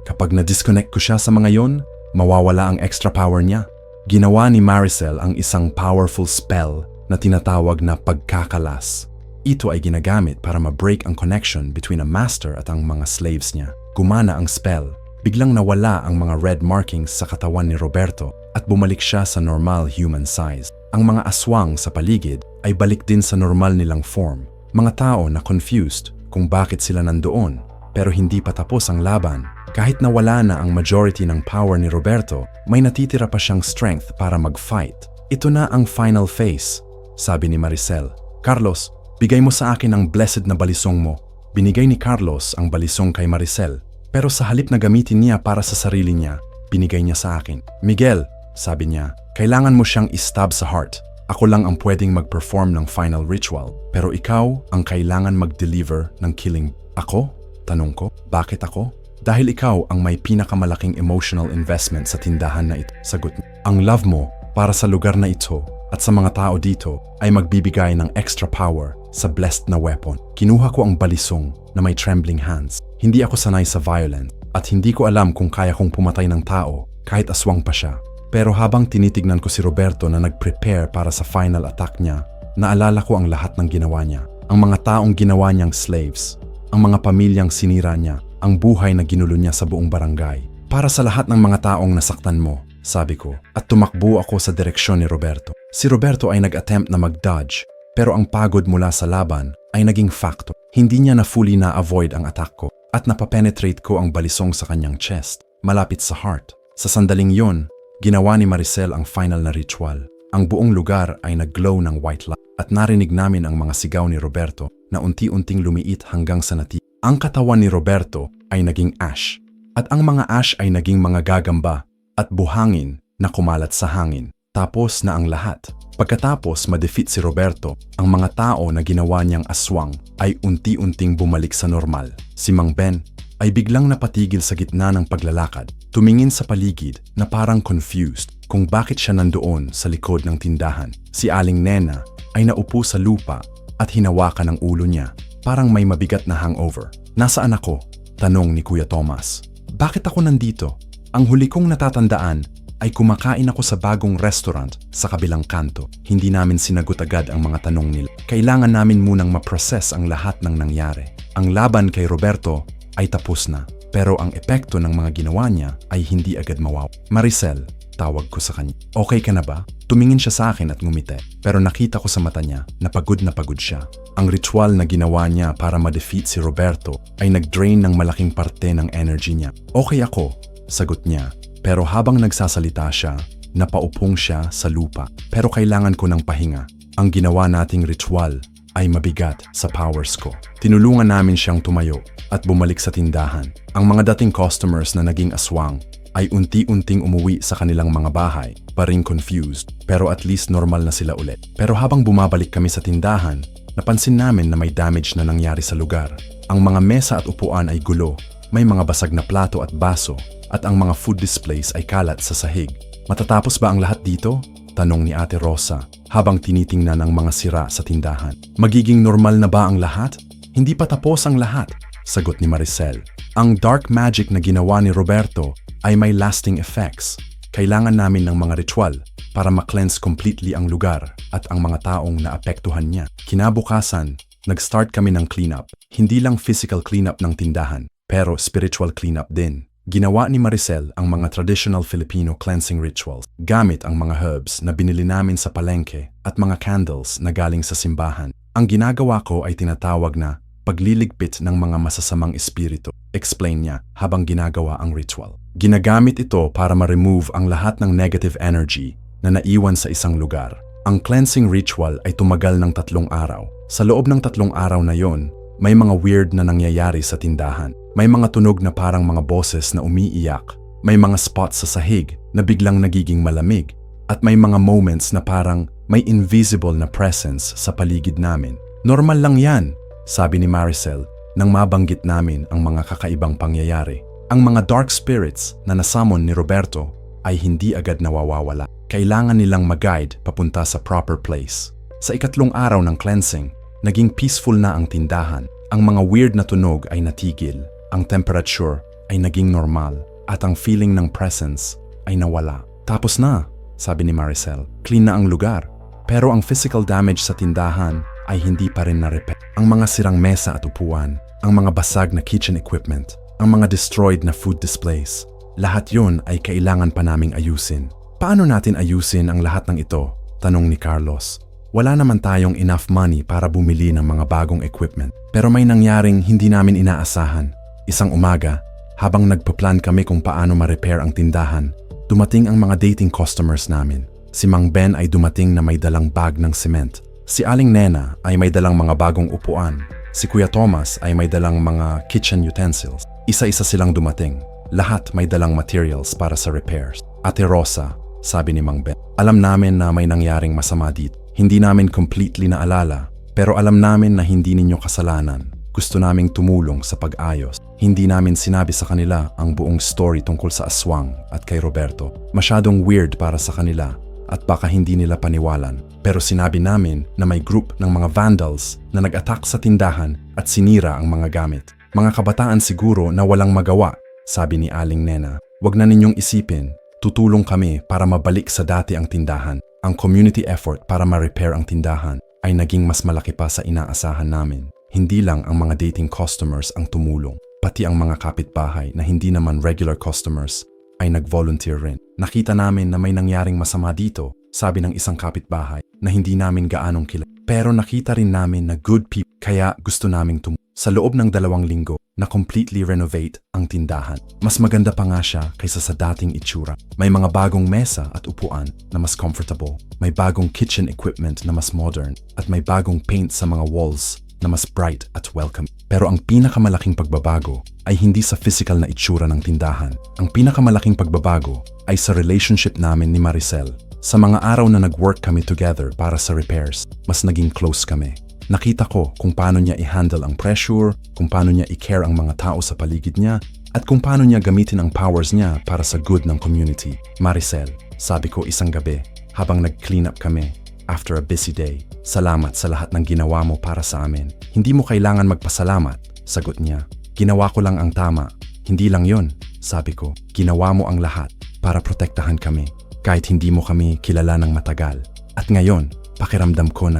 A: Kapag na-disconnect ko siya sa mga yon, mawawala ang extra power niya. Ginawa ni Maricel ang isang powerful spell na tinatawag na pagkakalas. Ito ay ginagamit para ma-break ang connection between a master at ang mga slaves niya. Gumana ang spell. Biglang nawala ang mga red markings sa katawan ni Roberto at bumalik siya sa normal human size. Ang mga aswang sa paligid ay balik din sa normal nilang form. Mga tao na confused kung bakit sila nandoon, pero hindi pa tapos ang laban. Kahit nawala na ang majority ng power ni Roberto, may natitira pa siyang strength para mag-fight. Ito na ang final phase, sabi ni Maricel. Carlos, bigay mo sa akin ang blessed na balisong mo. Binigay ni Carlos ang balisong kay Maricel, pero sa halip na gamitin niya para sa sarili niya, binigay niya sa akin. Miguel, sabi niya, kailangan mo siyang istab sa heart. Ako lang ang pwedeng mag-perform ng final ritual, pero ikaw ang kailangan mag-deliver ng killing. Ako? Tanong ko, bakit ako? Dahil ikaw ang may pinakamalaking emotional investment sa tindahan na ito. Sagot niya, ang love mo para sa lugar na ito at sa mga tao dito ay magbibigay ng extra power sa blessed na weapon. Kinuha ko ang balisong na may trembling hands. Hindi ako sanay sa violence at hindi ko alam kung kaya kong pumatay ng tao kahit aswang pa siya. Pero habang tinitignan ko si Roberto na nag-prepare para sa final attack niya, naalala ko ang lahat ng ginawa niya. Ang mga taong ginawa niyang slaves, ang mga pamilyang sinira niya, ang buhay na ginulo niya sa buong barangay. Para sa lahat ng mga taong nasaktan mo, sabi ko, at tumakbo ako sa direksyon ni Roberto. Si Roberto ay nag-attempt na mag-dodge, pero ang pagod mula sa laban ay naging factor. Hindi niya na fully na-avoid ang attack ko. at napapenetrate ko ang balisong sa kanyang chest, malapit sa heart. Sa sandaling yon, ginawa ni Maricel ang final na ritual. Ang buong lugar ay nag-glow ng white light at narinig namin ang mga sigaw ni Roberto na unti-unting lumiit hanggang sa nati. Ang katawan ni Roberto ay naging ash at ang mga ash ay naging mga gagamba at buhangin na kumalat sa hangin. Tapos na ang lahat. Pagkatapos ma-defeat si Roberto, ang mga tao na ginawa niyang aswang ay unti-unting bumalik sa normal. Si Mang Ben ay biglang napatigil sa gitna ng paglalakad, tumingin sa paligid na parang confused kung bakit siya nandoon sa likod ng tindahan. Si Aling Nena ay naupo sa lupa at hinawakan ang ulo niya, parang may mabigat na hangover. Nasaan ako? Tanong ni Kuya Tomas. Bakit ako nandito? Ang huli kong natatandaan ay kumakain ako sa bagong restaurant sa kabilang kanto. Hindi namin sinagot agad ang mga tanong nila. Kailangan namin munang ma-process ang lahat ng nangyari. Ang laban kay Roberto ay tapos na, pero ang epekto ng mga ginawa niya ay hindi agad mawaw. Maricel, tawag ko sa kanya. Okay ka na ba? Tumingin siya sa akin at ngumiti, pero nakita ko sa mata niya na pagod siya. Ang ritual na ginawa niya para ma-defeat si Roberto ay nag-drain ng malaking parte ng energy niya. Okay ako, sagot niya. Pero habang nagsasalita siya, napaupong siya sa lupa. Pero kailangan ko ng pahinga. Ang ginawa nating ritual ay mabigat sa powers ko. Tinulungan namin siyang tumayo at bumalik sa tindahan. Ang mga dating customers na naging aswang ay unti-unting umuwi sa kanilang mga bahay, paring confused, pero at least normal na sila ulit. Pero habang bumabalik kami sa tindahan, napansin namin na may damage na nangyari sa lugar. Ang mga mesa at upuan ay gulo, may mga basag na plato at baso, at ang mga food displays ay kalat sa sahig. Matatapos ba ang lahat dito? Tanong ni Ate Rosa habang tinitingnan ang mga sira sa tindahan. Magiging normal na ba ang lahat? Hindi pa tapos ang lahat, sagot ni Maricel. Ang dark magic na ginawa ni Roberto ay may lasting effects. Kailangan namin ng mga ritual para ma-cleanse completely ang lugar at ang mga taong naapektuhan niya. Kinabukasan, nag-start kami ng cleanup. Hindi lang physical cleanup ng tindahan, pero spiritual cleanup din. Ginawa ni Maricel ang mga traditional Filipino cleansing rituals gamit ang mga herbs na binili namin sa palengke at mga candles na galing sa simbahan. Ang ginagawa ko ay tinatawag na pagliligpit ng mga masasamang espiritu, explain niya habang ginagawa ang ritual. Ginagamit ito para ma-remove ang lahat ng negative energy na naiwan sa isang lugar. Ang cleansing ritual ay tumagal ng 3 araw. Sa loob ng 3 araw na yon, may mga weird na nangyayari sa tindahan. May mga tunog na parang mga boses na umiiyak, may mga spots sa sahig na biglang nagiging malamig, at may mga moments na parang may invisible na presence sa paligid namin. Normal lang yan, sabi ni Maricel nang mabanggit namin ang mga kakaibang pangyayari. Ang mga dark spirits na nasamon ni Roberto ay hindi agad nawawala. Kailangan nilang mag-guide papunta sa proper place. Sa 2 araw ng cleansing, naging peaceful na ang tindahan. Ang mga weird na tunog ay natigil. Ang temperature ay naging normal at ang feeling ng presence ay nawala. Tapos na, sabi ni Maricel. Clean na ang lugar. Pero ang physical damage sa tindahan ay hindi pa rin na-repair. Ang mga sirang mesa at upuan, ang mga basag na kitchen equipment, ang mga destroyed na food displays, lahat yun ay kailangan pa naming ayusin. Paano natin ayusin ang lahat ng ito? Tanong ni Carlos. Wala naman tayong enough money para bumili ng mga bagong equipment. Pero may nangyaring hindi namin inaasahan. Isang umaga, habang nagpa-plan kami kung paano ma-repair ang tindahan, dumating ang mga dating customers namin. Si Mang Ben ay dumating na may dalang bag ng cement. Si Aling Nena ay may dalang mga bagong upuan. Si Kuya Tomas ay may dalang mga kitchen utensils. Isa-isa silang dumating. Lahat may dalang materials para sa repairs. Ate Rosa, sabi ni Mang Ben, alam namin na may nangyaring masama dito. Hindi namin completely naalala, pero alam namin na hindi ninyo kasalanan. Gusto naming tumulong sa pag-ayos. Hindi namin sinabi sa kanila ang buong story tungkol sa aswang at kay Roberto. Masyadong weird para sa kanila at baka hindi nila paniwalan. Pero sinabi namin na may group ng mga vandals na nag-attack sa tindahan at sinira ang mga gamit. Mga kabataan siguro na walang magawa, sabi ni Aling Nena. Wag na ninyong isipin, tutulong kami para mabalik sa dati ang tindahan. Ang community effort para ma-repair ang tindahan ay naging mas malaki pa sa inaasahan namin. Hindi lang ang mga dating customers ang tumulong, pati ang mga kapitbahay na hindi naman regular customers ay nag-volunteer rin. Nakita namin na may nangyaring masama dito, sabi ng isang kapitbahay na hindi namin gaanong kilala. Pero nakita rin namin na good people, kaya gusto naming tumulong. Sa loob ng 2 linggo, na completely renovate ang tindahan. Mas maganda pa nga siya kaysa sa dating itsura. May mga bagong mesa at upuan na mas comfortable. May bagong kitchen equipment na mas modern. At may bagong paint sa mga walls na mas bright at welcome. Pero ang pinakamalaking pagbabago ay hindi sa physical na itsura ng tindahan. Ang pinakamalaking pagbabago ay sa relationship namin ni Maricel. Sa mga araw na nag-work kami together para sa repairs, mas naging close kami. Nakita ko kung paano niya i-handle ang pressure, kung paano niya i-care ang mga tao sa paligid niya, at kung paano niya gamitin ang powers niya para sa good ng community. Maricel, sabi ko isang gabi, habang nag-clean up kami, after a busy day, salamat sa lahat ng ginawa mo para sa amin. Hindi mo kailangan magpasalamat, sagot niya. Ginawa ko lang ang tama. Hindi lang yon, sabi ko. Ginawa mo ang lahat para protektahan kami, kahit hindi mo kami kilala ng matagal. At ngayon, pakiramdam ko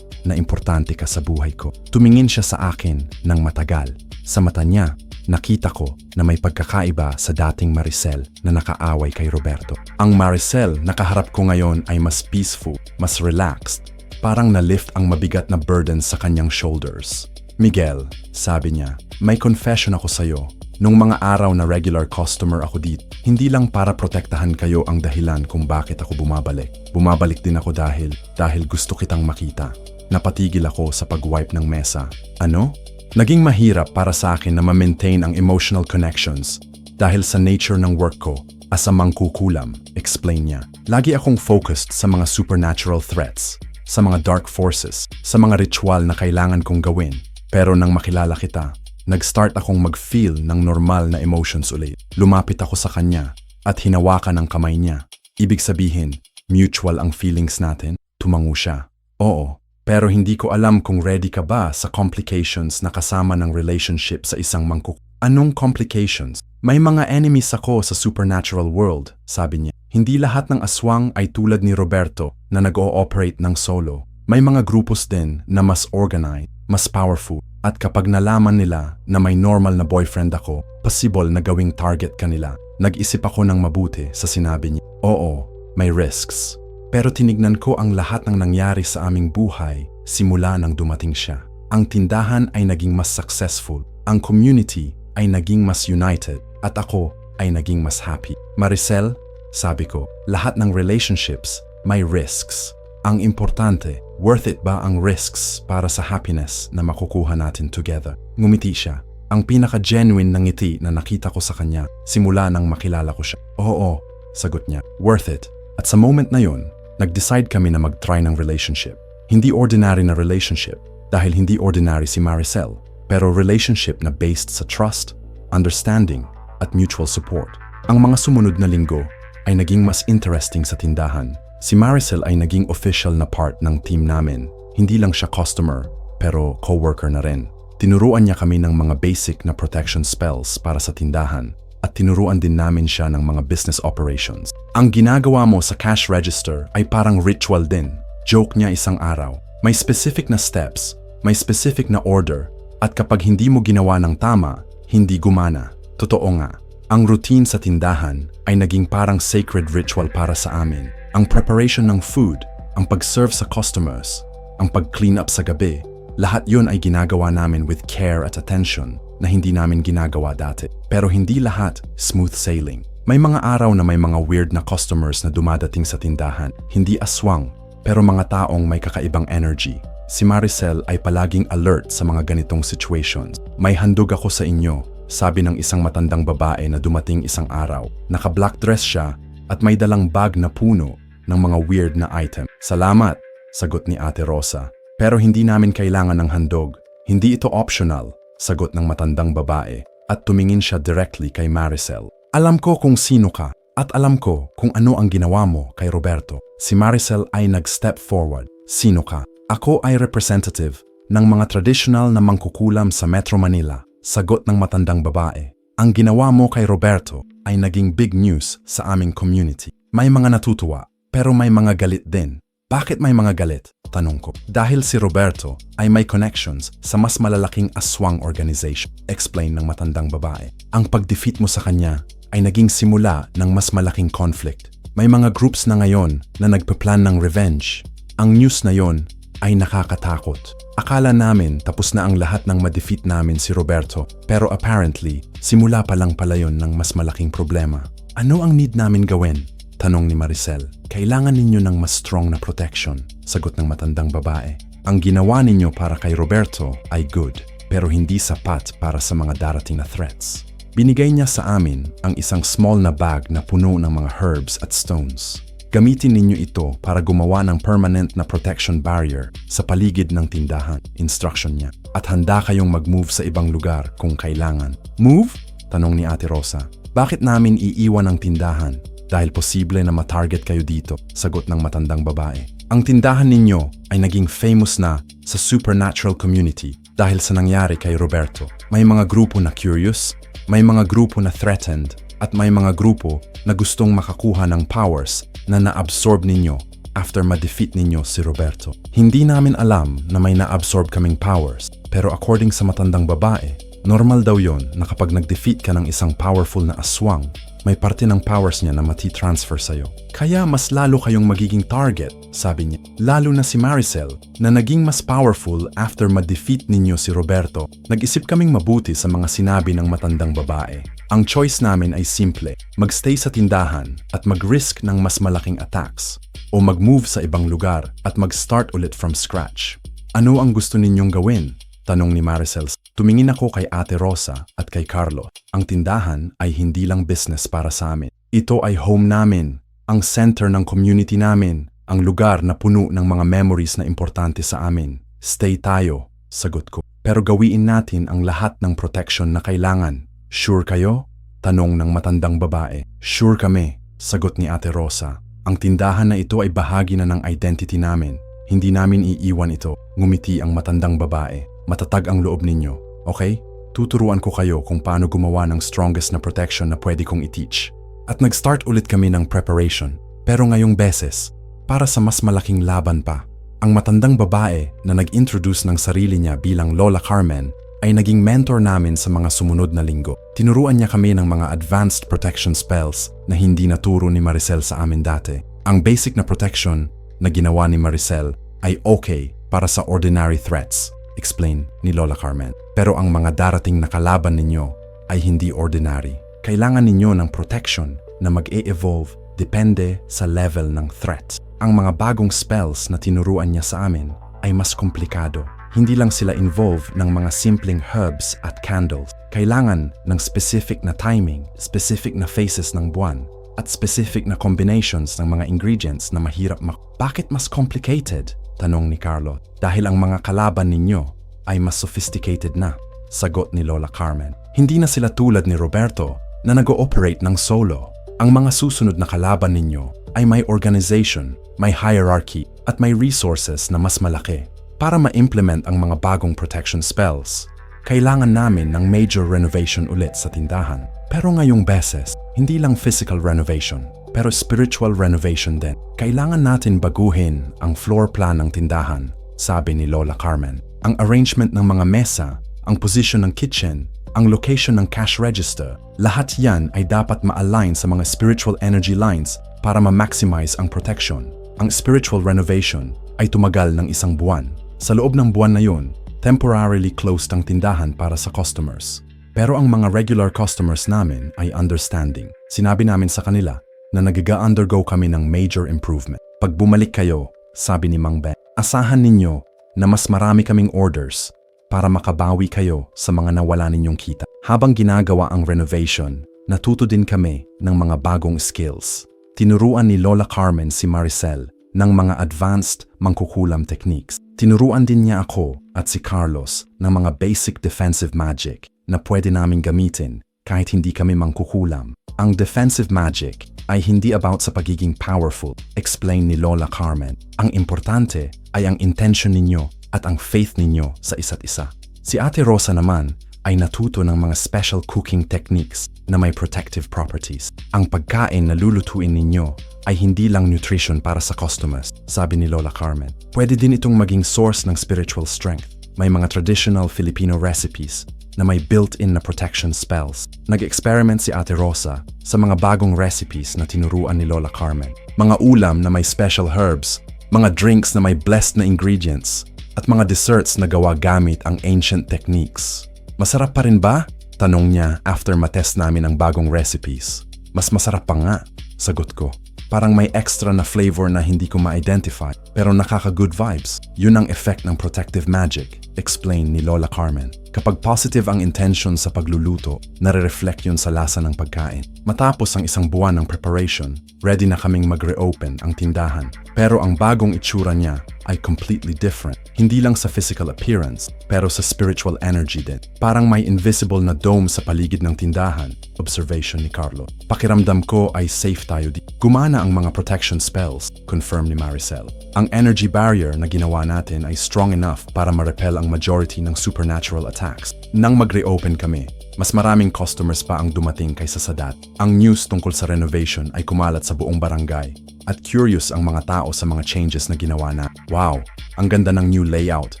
A: na importante ka sa buhay ko. Tumingin siya sa akin ng matagal. Sa mata niya, nakita ko na may pagkakaiba sa dating Maricel na nakaaway kay Roberto. Ang Maricel na kaharap ko ngayon ay mas peaceful, mas relaxed. Parang na-lift ang mabigat na burden sa kanyang shoulders. Miguel, sabi niya, may confession ako sa'yo. Nung mga araw na regular customer ako dito, hindi lang para protektahan kayo ang dahilan kung bakit ako bumabalik. Bumabalik din ako dahil gusto kitang makita. Napatigil ako sa pag-wipe ng mesa. Ano? Naging mahirap para sa akin na ma-maintain ang emotional connections dahil sa nature ng work ko as a mangkukulam, explain niya. Lagi akong focused sa mga supernatural threats, sa mga dark forces, sa mga ritual na kailangan kong gawin. Pero nang makilala kita, nag-start akong mag-feel ng normal na emotions ulit. Lumapit ako sa kanya at hinawakan ang kamay niya. Ibig sabihin, mutual ang feelings natin. Tumango siya. Oo, pero hindi ko alam kung ready ka ba sa complications na kasama ng relationship sa isang mangkuk. Anong complications? May mga enemies ako sa supernatural world, sabi niya. Hindi lahat ng aswang ay tulad ni Roberto na nag-o-operate ng solo. May mga grupos din na mas organized, mas powerful. At kapag nalaman nila na may normal na boyfriend ako, possible na gawing target kanila. Nag-isip ako ng mabuti sa sinabi niya. Oo, may risks. Pero tinignan ko ang lahat ng nangyari sa aming buhay simula nang dumating siya. Ang tindahan ay naging mas successful, ang community ay naging mas united, at ako ay naging mas happy. Maricel, sabi ko, lahat ng relationships may risks. Ang importante, worth it ba ang risks para sa happiness na makukuha natin together? Ngumiti siya. Ang pinaka-genuine na ngiti na nakita ko sa kanya simula nang makilala ko siya. Oo, sagot niya, worth it. At sa moment na yun, nag-decide kami na mag-try ng relationship. Hindi ordinary na relationship dahil hindi ordinary si Maricel, pero relationship na based sa trust, understanding, at mutual support. Ang mga sumunod na linggo ay naging mas interesting sa tindahan. Si Maricel ay naging official na part ng team namin. Hindi lang siya customer, pero co-worker na rin. Tinuruan niya kami ng mga basic na protection spells para sa tindahan. At tinuruan din namin siya ng mga business operations. Ang ginagawa mo sa cash register ay parang ritual din. Joke niya isang araw. May specific na steps, may specific na order, at kapag hindi mo ginawa ng tama, hindi gumana. Totoo nga, ang routine sa tindahan ay naging parang sacred ritual para sa amin. Ang preparation ng food, ang pag-serve sa customers, ang pag-clean up sa gabi, lahat yun ay ginagawa namin with care at attention na hindi namin ginagawa dati. Pero hindi lahat smooth sailing. May mga araw na may mga weird na customers na dumadating sa tindahan. Hindi aswang, pero mga taong may kakaibang energy. Si Maricel ay palaging alert sa mga ganitong situations. May handog ako sa inyo, sabi ng isang matandang babae na dumating isang araw. Naka-black dress siya at may dalang bag na puno ng mga weird na item. Salamat, sagot ni Ate Rosa. Pero hindi namin kailangan ng handog. Hindi ito optional, sagot ng matandang babae at tumingin siya directly kay Maricel. Alam ko kung sino ka at alam ko kung ano ang ginawa mo kay Roberto. Si Maricel ay nag-step forward. Sino ka? Ako ay representative ng mga traditional na mangkukulam sa Metro Manila, sagot ng matandang babae. Ang ginawa mo kay Roberto ay naging big news sa aming community. May mga natutuwa, pero may mga galit din. Bakit may mga galit? Tanong ko. Dahil si Roberto ay may connections sa mas malalaking aswang organization, explain ng matandang babae. Ang pag-defeat mo sa kanya ay naging simula ng mas malaking conflict. May mga groups na ngayon na nagpaplan ng revenge. Ang news na yon ay nakakatakot. Akala namin tapos na ang lahat ng ma-defeat namin si Roberto, pero apparently, simula pa lang pala yun ng mas malaking problema. Ano ang need namin gawin? Tanong ni Maricel. Kailangan ninyo ng mas strong na protection, sagot ng matandang babae. Ang ginawa ninyo para kay Roberto ay good, pero hindi sapat para sa mga darating na threats. Binigay niya sa amin ang isang small na bag na puno ng mga herbs at stones. Gamitin ninyo ito para gumawa ng permanent na protection barrier sa paligid ng tindahan, instruction niya. At handa kayong mag-move sa ibang lugar kung kailangan. Move? Tanong ni Ate Rosa. Bakit namin iiwan ang tindahan? Dahil posible na matarget kayo dito, sagot ng matandang babae. Ang tindahan ninyo ay naging famous na sa supernatural community dahil sa nangyari kay Roberto. May mga grupo na curious, may mga grupo na threatened, at may mga grupo na gustong makakuha ng powers na na-absorb ninyo after ma-defeat ninyo si Roberto. Hindi namin alam na may na-absorb kaming powers, pero according sa matandang babae, normal daw yon na kapag nag-defeat ka ng isang powerful na aswang, may parte ng powers niya na mati-transfer sa'yo. Kaya mas lalo kayong magiging target, sabi niya. Lalo na si Maricel, na naging mas powerful after ma-defeat ninyo si Roberto. Nag-isip kaming mabuti sa mga sinabi ng matandang babae. Ang choice namin ay simple, magstay sa tindahan at mag-risk ng mas malaking attacks, o mag-move sa ibang lugar at mag-start ulit from scratch. Ano ang gusto ninyong gawin? Tanong ni Maricel. Tumingin ako kay Ate Rosa at kay Carlo. Ang tindahan ay hindi lang business para sa amin. Ito ay home namin, ang center ng community namin, ang lugar na puno ng mga memories na importante sa amin. Stay tayo, sagot ko. Pero gawiin natin ang lahat ng protection na kailangan. Sure kayo? Tanong ng matandang babae. Sure kami, sagot ni Ate Rosa. Ang tindahan na ito ay bahagi na ng identity namin. Hindi namin iiwan ito. Ngumiti ang matandang babae. Matatag ang loob ninyo, okay? Tuturuan ko kayo kung paano gumawa ng strongest na protection na pwede kong i-teach. At nag-start ulit kami ng preparation, pero ngayong beses, para sa mas malaking laban pa. Ang matandang babae na nag-introduce ng sarili niya bilang Lola Carmen ay naging mentor namin sa mga sumunod na linggo. Tinuruan niya kami ng mga advanced protection spells na hindi naturo ni Maricel sa amin dati. Ang basic na protection na ginawa ni Maricel ay okay para sa ordinary threats, explain ni Lola Carmen. Pero ang mga darating na kalaban ninyo ay hindi ordinary. Kailangan ninyo ng protection na mag-e-evolve depende sa level ng threat. Ang mga bagong spells na tinuruan niya sa amin ay mas komplikado. Hindi lang sila involve ng mga simpleng herbs at candles. Kailangan ng specific na timing, specific na phases ng buwan, at specific na combinations ng mga ingredients na mahirap Bakit mas complicated? Tanong ni Carlo. Dahil ang mga kalaban ninyo ay mas sophisticated na, sagot ni Lola Carmen. Hindi na sila tulad ni Roberto na nag-ooperate ng solo. Ang mga susunod na kalaban ninyo ay may organization, may hierarchy, at may resources na mas malaki. Para ma-implement ang mga bagong protection spells, kailangan namin ng major renovation ulit sa tindahan. Pero ngayong beses, hindi lang physical renovation, pero spiritual renovation din. Kailangan natin baguhin ang floor plan ng tindahan, sabi ni Lola Carmen. Ang arrangement ng mga mesa, ang position ng kitchen, ang location ng cash register, lahat yan ay dapat ma-align sa mga spiritual energy lines para ma-maximize ang protection. Ang spiritual renovation ay tumagal ng 1 buwan. Sa loob ng buwan na yun, temporarily closed ang tindahan para sa customers. Pero ang mga regular customers namin ay understanding. Sinabi namin sa kanila na nag-undergo kami ng major improvement. Pag bumalik kayo, sabi ni Mang Ben, asahan ninyo na mas marami kaming orders para makabawi kayo sa mga nawala ninyong kita. Habang ginagawa ang renovation, natuto din kami ng mga bagong skills. Tinuruan ni Lola Carmen si Maricel ng mga advanced mangkukulam techniques. Tinuruan din niya ako at si Carlos ng mga basic defensive magic na pwede naming gamitin kahit hindi kami mangkukulam. Ang defensive magic ay hindi about sa pagiging powerful, explain ni Lola Carmen. Ang importante ay ang intention ninyo at ang faith ninyo sa isa't isa. Si Ate Rosa naman ay natuto ng mga special cooking techniques na may protective properties. Ang pagkain na lulutuin ninyo ay hindi lang nutrition para sa customers, sabi ni Lola Carmen. Pwede din itong maging source ng spiritual strength. May mga traditional Filipino recipes na may built-in na protection spells. Nag-experiment si Ate Rosa sa mga bagong recipes na tinuruan ni Lola Carmen. Mga ulam na may special herbs, mga drinks na may blessed na ingredients, at mga desserts na gawa gamit ang ancient techniques. Masarap pa rin ba? Tanong niya after matest namin ang bagong recipes. Mas masarap pa nga, sagot ko. Parang may extra na flavor na hindi ko ma-identify, pero nakaka-good vibes. Yun ang effect ng protective magic, explain ni Lola Carmen. Kapag positive ang intention sa pagluluto, nare-reflect yun sa lasa ng pagkain. Matapos ang isang buwan ng preparation, ready na kaming mag-reopen ang tindahan. Pero ang bagong itsura niya ay completely different. Hindi lang sa physical appearance, pero sa spiritual energy din. Parang may invisible na dome sa paligid ng tindahan, observation ni Carlo. Pakiramdam ko ay safe tayo di. Gumana ang mga protection spells, confirm ni Maricel. Ang energy barrier na ginawa natin ay strong enough para ma-repel ang majority ng supernatural attacks. Nang mag-reopen kami, mas maraming customers pa ang dumating kaysa sa dati. Ang news tungkol sa renovation ay kumalat sa buong barangay at curious ang mga tao sa mga changes na ginawa na. Wow, ang ganda ng new layout,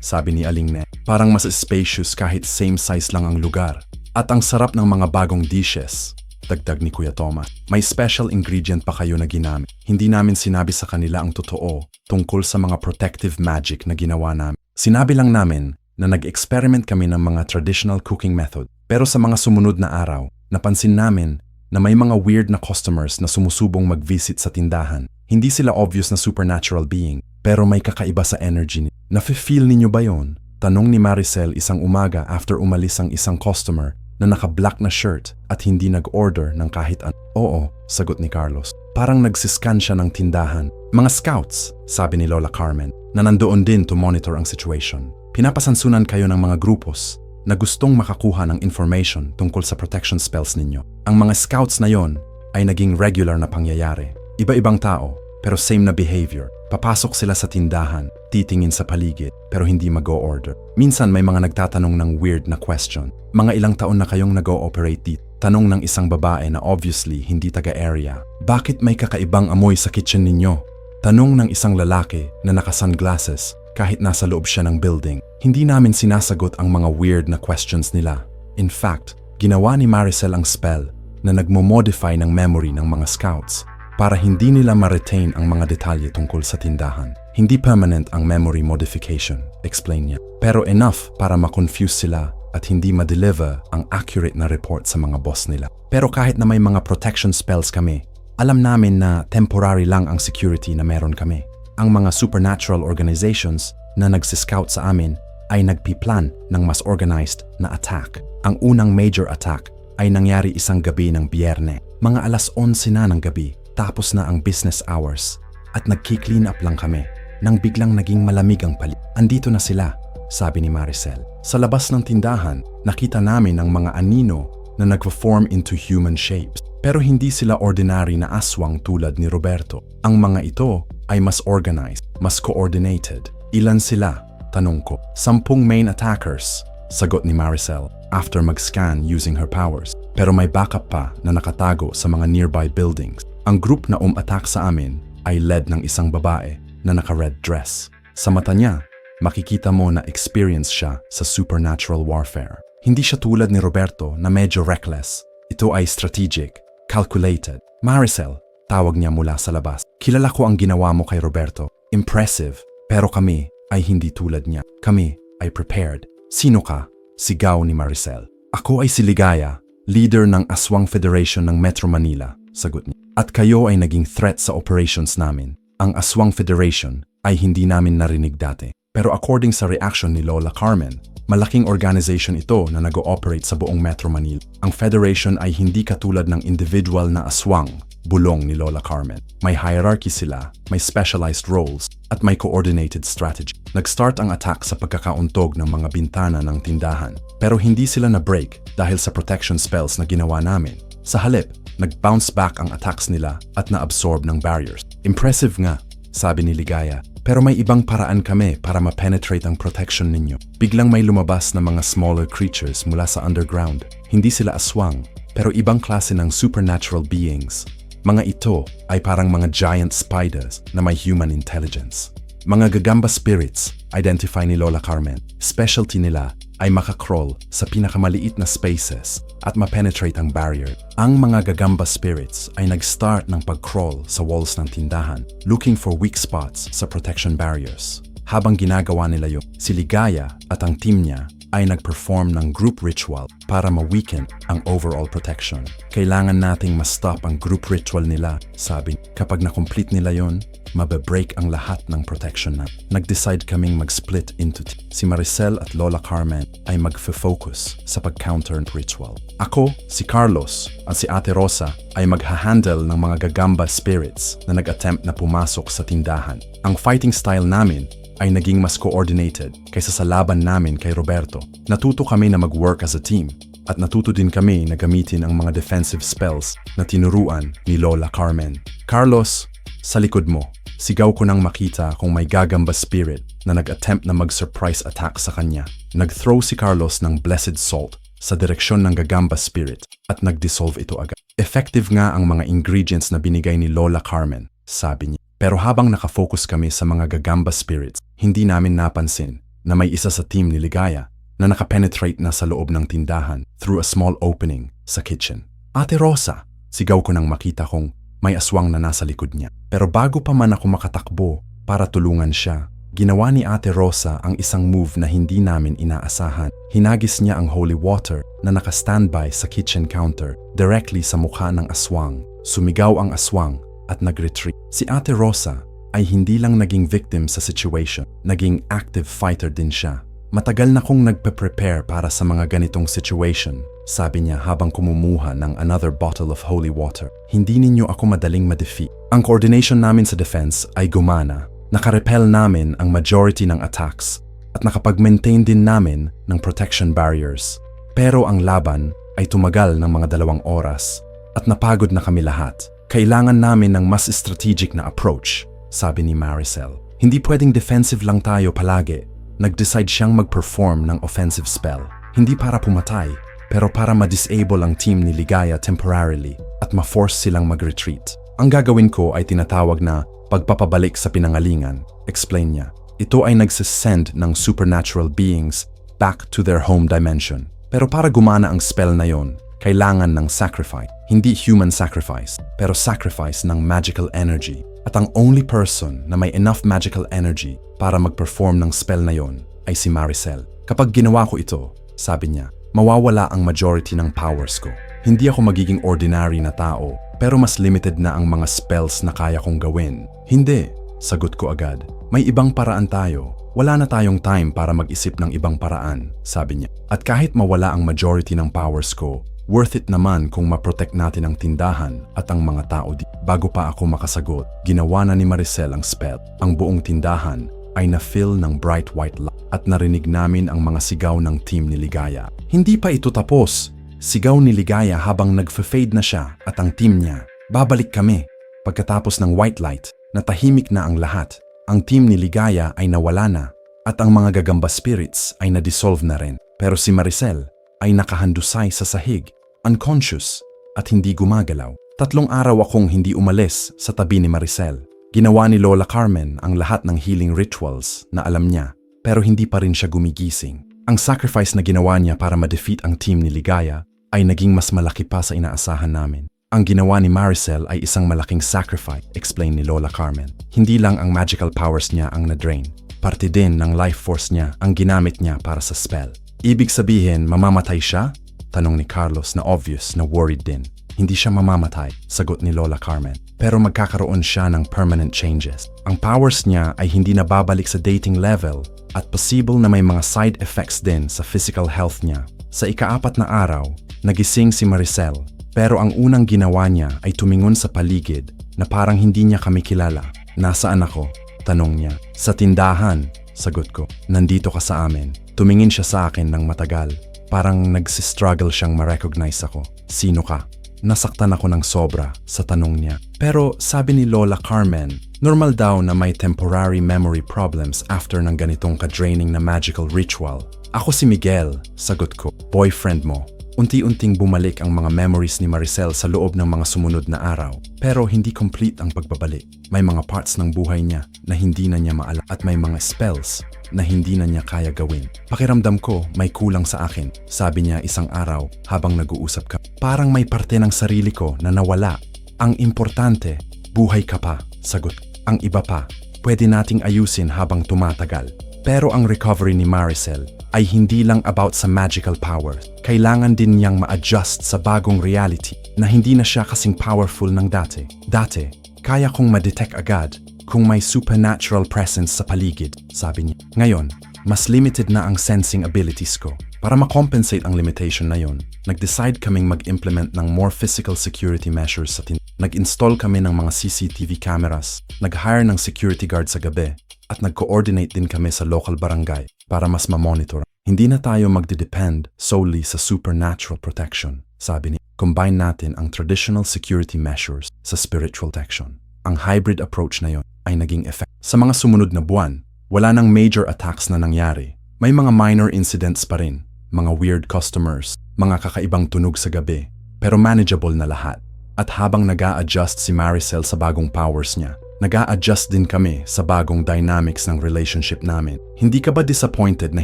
A: sabi ni Aling Ne. Parang mas spacious kahit same size lang ang lugar. At ang sarap ng mga bagong dishes, dagdag ni Kuya Thomas. May special ingredient pa kayo na ginamit. Hindi namin sinabi sa kanila ang totoo tungkol sa mga protective magic na ginawa namin. Sinabi lang namin na nag-experiment kami ng mga traditional cooking method. Pero sa mga sumunod na araw, napansin namin na may mga weird na customers na sumusubong mag-visit sa tindahan. Hindi sila obvious na supernatural being, pero may kakaiba sa energy. Nafe-feel ninyo ba yon? Tanong ni Maricel isang umaga after umalis ang isang customer na naka-black na shirt at hindi nag-order ng kahit ano. Oo, sagot ni Carlos. Parang nagsiscan siya ng tindahan. Mga scouts, sabi ni Lola Carmen, na nandoon din to monitor ang situation. Pinapasansunan kayo ng mga grupos na gustong makakuha ng information tungkol sa protection spells ninyo. Ang mga scouts na yon ay naging regular na pangyayari. Iba-ibang tao, pero same na behavior. Papasok sila sa tindahan, titingin sa paligid, pero hindi mag-o-order. Minsan may mga nagtatanong ng weird na question. Mga ilang taon na kayong nag-o-operate dito? Tanong ng isang babae na obviously hindi taga-area. Bakit may kakaibang amoy sa kitchen ninyo? Tanong ng isang lalaki na naka-sunglasses kahit nasa loob siya ng building. Hindi namin sinasagot ang mga weird na questions nila. In fact, ginawa ni Maricel ang spell na nagmo-modify ng memory ng mga scouts para hindi nila ma-retain ang mga detalye tungkol sa tindahan. Hindi permanent ang memory modification, explain niya. Pero enough para ma-confuse sila at hindi ma-deliver ang accurate na report sa mga boss nila. Pero kahit na may mga protection spells kami, alam namin na temporary lang ang security na meron kami. Ang mga supernatural organizations na nagsiscout sa amin ay nagpiplan ng mas organized na attack. Ang unang major attack ay nangyari isang gabi ng Biyernes. Mga 11:00 na ng gabi, tapos na ang business hours at nagki-clean up lang kami nang biglang naging malamig ang paligid. Andito na sila, sabi ni Maricel. Sa labas ng tindahan, nakita namin ang mga anino na nagpo-form into human shapes. Pero hindi sila ordinary na aswang tulad ni Roberto. Ang mga ito ay mas organized, mas coordinated. Ilan sila? Tanong ko. 10 main attackers, sagot ni Maricel after mag-scan using her powers. Pero may backup pa na nakatago sa mga nearby buildings. Ang group na attack sa amin ay led ng isang babae na naka-red dress. Sa mata niya, makikita mo na experience siya sa supernatural warfare. Hindi siya tulad ni Roberto na medyo reckless. Ito ay strategic, calculated. Maricel, tawag niya mula sa labas. Kilala ko ang ginawa mo kay Roberto. Impressive. Pero kami ay hindi tulad niya. Kami ay prepared. Sino ka? Sigaw ni Maricel. Ako ay si Ligaya, leader ng Aswang Federation ng Metro Manila, sagot niya. At kayo ay naging threat sa operations namin. Ang Aswang Federation ay hindi namin narinig dati. Pero according sa reaction ni Lola Carmen, malaking organization ito na nag-ooperate sa buong Metro Manila. Ang Federation ay hindi katulad ng individual na aswang, bulong ni Lola Carmen. May hierarchy sila, may specialized roles, at may coordinated strategy. Nag-start ang attack sa pagkakauntog ng mga bintana ng tindahan. Pero hindi sila na-break dahil sa protection spells na ginawa namin. Sa halip, nag-bounce back ang attacks nila at na-absorb ng barriers. Impressive nga, sabi ni Ligaya. Pero may ibang paraan kami para ma-penetrate ang protection ninyo. Biglang may lumabas na mga smaller creatures mula sa underground. Hindi sila aswang, pero ibang klase ng supernatural beings. Mga ito ay parang mga giant spiders na may human intelligence. Mga gagamba spirits, identify ni Lola Carmen. Specialty nila ay makakroll sa pinakamaliit na spaces at ma-penetrate ang barrier. Ang mga gagamba spirits ay nag-start ng pag-crawl sa walls ng tindahan, looking for weak spots sa protection barriers. Habang ginagawa nila yun, si Ligaya at ang team niya ay nag-perform ng group ritual para ma-weaken ang overall protection. Kailangan nating ma-stop ang group ritual nila, sabi. Kapag na-complete nila yon, mabe-break ang lahat ng protection na. Nag-decide kaming mag-split into Si Maricel at Lola Carmen ay mag-focus sa pag-counter ritual. Ako, si Carlos, at si Ate Rosa ay mag-handle ng mga gagamba spirits na nag-attempt na pumasok sa tindahan. Ang fighting style namin ay naging mas coordinated kaysa sa laban namin kay Roberto. Natuto kami na mag-work as a team at natuto din kami na gamitin ang mga defensive spells na tinuruan ni Lola Carmen. Carlos, sa likod mo, sigaw ko nang makita kung may gagamba spirit na nag-attempt na mag-surprise attack sa kanya. Nag-throw si Carlos ng blessed salt sa direksyon ng gagamba spirit at nag-dissolve ito agad. Effective nga ang mga ingredients na binigay ni Lola Carmen, sabi niya. Pero habang nakafocus kami sa mga gagamba spirits, hindi namin napansin na may isa sa team ni Ligaya na nakapenetrate na sa loob ng tindahan through a small opening sa kitchen. Ate Rosa, sigaw ko nang makita kong may aswang na nasa likod niya. Pero bago pa man ako makatakbo para tulungan siya, ginawa ni Ate Rosa ang isang move na hindi namin inaasahan. Hinagis niya ang holy water na naka-standby sa kitchen counter directly sa mukha ng aswang. Sumigaw ang aswang at nag-retreat. Si Ate Rosa ay hindi lang naging victim sa situation, naging active fighter din siya. Matagal na kong nagpe-prepare para sa mga ganitong situation, sabi niya habang kumumuha ng another bottle of holy water. Hindi ninyo ako madaling ma-defeat. Ang coordination namin sa defense ay gumana. Nakarepel namin ang majority ng attacks at nakapag-maintain din namin ng protection barriers. Pero ang laban ay tumagal ng mga 2 oras at napagod na kami lahat. Kailangan namin ng mas strategic na approach, sabi ni Maricel. Hindi pwedeng defensive lang tayo palagi. Nag-decide siyang mag-perform ng offensive spell. Hindi para pumatay, pero para ma-disable ang team ni Ligaya temporarily at ma-force silang mag-retreat. Ang gagawin ko ay tinatawag na pagpapabalik sa pinangalingan, explain niya. Ito ay nagsisend ng supernatural beings back to their home dimension. Pero para gumana ang spell na yon, kailangan ng sacrifice. Hindi human sacrifice, pero sacrifice ng magical energy. At ang only person na may enough magical energy para mag-perform ng spell na yon ay si Maricel. Kapag ginawa ko ito, sabi niya, mawawala ang majority ng powers ko. Hindi ako magiging ordinary na tao, pero mas limited na ang mga spells na kaya kong gawin. Hindi, sagot ko agad. May ibang paraan tayo. Wala na tayong time para mag-isip ng ibang paraan, sabi niya. At kahit mawala ang majority ng powers ko, worth it naman kung ma-protect natin ang tindahan at ang mga tao di. Bago pa ako makasagot, ginawa na ni Maricel ang spell. Ang buong tindahan ay na-fill ng bright white light at narinig namin ang mga sigaw ng team ni Ligaya. Hindi pa ito tapos. Sigaw ni Ligaya habang nag-fade na siya at ang team niya. Babalik kami. Pagkatapos ng white light, natahimik na ang lahat. Ang team ni Ligaya ay nawala na at ang mga gagamba spirits ay na-dissolve na rin. Pero si Maricel ay nakahandusay sa sahig, unconscious at hindi gumagalaw. 3 araw akong hindi umalis sa tabi ni Maricel. Ginawa ni Lola Carmen ang lahat ng healing rituals na alam niya, pero hindi pa rin siya gumigising. Ang sacrifice na ginawa niya para ma-defeat ang team ni Ligaya ay naging mas malaki pa sa inaasahan namin. Ang ginawa ni Maricel ay isang malaking sacrifice, explain ni Lola Carmen. Hindi lang ang magical powers niya ang na-drain. Parte din ng life force niya ang ginamit niya para sa spell. Ibig sabihin, mamamatay siya? Tanong ni Carlos na obvious na worried din. Hindi siya mamamatay, sagot ni Lola Carmen. Pero magkakaroon siya ng permanent changes. Ang powers niya ay hindi na babalik sa dating level at possible na may mga side effects din sa physical health niya. Sa ika-4 na araw, nagising si Maricel. Pero ang unang ginawa niya ay tumingon sa paligid na parang hindi niya kami kilala. Nasaan ako? Tanong niya. Sa tindahan, sagot ko. Nandito ka sa amin. Tumingin siya sa akin ng matagal. Parang nagsistruggle siyang ma-recognize ako. Sino ka? Nasaktan ako ng sobra sa tanong niya. Pero sabi ni Lola Carmen, normal daw na may temporary memory problems after ng ganitong ka-draining na magical ritual. Ako si Miguel, sagot ko. Boyfriend mo. Unti-unting bumalik ang mga memories ni Maricel sa loob ng mga sumunod na araw. Pero hindi complete ang pagbabalik. May mga parts ng buhay niya na hindi na niya maalala at may mga spells na hindi na niya kaya gawin. Pakiramdam ko may kulang sa akin, sabi niya isang araw habang nag-uusap ka. Parang may parte ng sarili ko na nawala. Ang importante, buhay ka pa, sagot. Ang iba pa, pwede nating ayusin habang tumatagal. Pero ang recovery ni Maricel ay hindi lang about sa magical power. Kailangan din niyang ma-adjust sa bagong reality na hindi na siya kasing powerful ng dati. Dati, kaya kong ma-detect agad kung may supernatural presence sa paligid, sabi niya. Ngayon, mas limited na ang sensing abilities ko. Para ma-compensate ang limitation na yon, nag-decide kaming mag-implement ng more physical security measures sa Nag-install kami ng mga CCTV cameras, nag-hire ng security guard sa gabi, at nag-coordinate din kami sa local barangay para mas ma-monitor. Hindi na tayo magde-depend solely sa supernatural protection, sabi niya. Combine natin ang traditional security measures sa spiritual protection. Ang hybrid approach na yon ay naging effect. Sa mga sumunod na buwan, wala nang major attacks na nangyari. May mga minor incidents pa rin, mga weird customers, mga kakaibang tunog sa gabi, pero manageable na lahat. At habang nag-a-adjust si Maricel sa bagong powers niya, nag-a-adjust din kami sa bagong dynamics ng relationship namin. Hindi ka ba disappointed na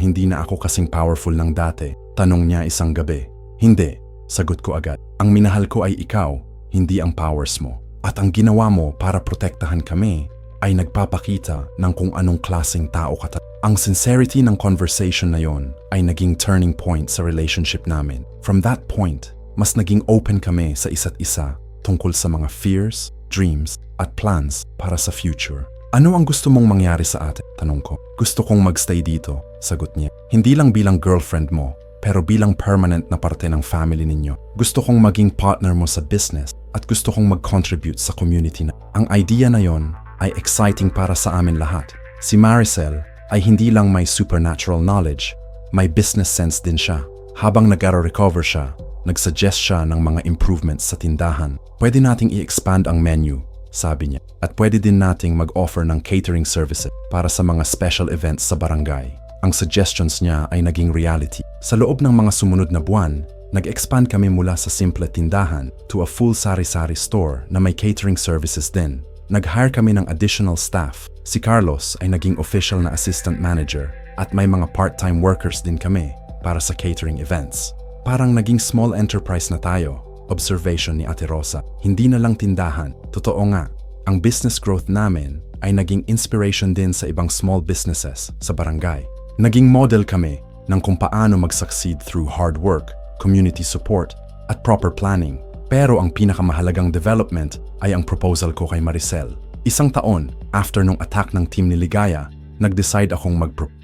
A: hindi na ako kasing powerful ng dati? Tanong niya isang gabi. Hindi, sagot ko agad. Ang minahal ko ay ikaw, hindi ang powers mo. At ang ginawa mo para protektahan kami ay nagpapakita ng kung anong klaseng tao ka. Ang sincerity ng conversation na yon ay naging turning point sa relationship namin. From that point, mas naging open kami sa isa't isa tungkol sa mga fears, dreams, at plans para sa future. Ano ang gusto mong mangyari sa atin? Tanong ko. Gusto kong magstay dito, sagot niya. Hindi lang bilang girlfriend mo, pero bilang permanent na parte ng family ninyo. Gusto kong maging partner mo sa business at gusto kong mag-contribute sa community na. Ang idea na yon ay exciting para sa amin lahat. Si Maricel ay hindi lang may supernatural knowledge, may business sense din siya. Habang nag-recover siya, nagsuggest siya ng mga improvements sa tindahan. Pwede nating i-expand ang menu, sabi niya. At pwede din nating mag-offer ng catering services para sa mga special events sa barangay. Ang suggestions niya ay naging reality. Sa loob ng mga sumunod na buwan, nag-expand kami mula sa simple tindahan to a full sari-sari store na may catering services din. Nag-hire kami ng additional staff. Si Carlos ay naging official na assistant manager at may mga part-time workers din kami para sa catering events. Parang naging small enterprise na tayo. Observation ni Ate Rosa. Hindi na lang tindahan. Totoo nga, ang business growth namin ay naging inspiration din sa ibang small businesses sa barangay. Naging model kami ng kung paano mag-succeed through hard work, community support, at proper planning. Pero ang pinakamahalagang development ay ang proposal ko kay Maricel. Isang taon after nung attack ng team ni Ligaya, nag-decide akong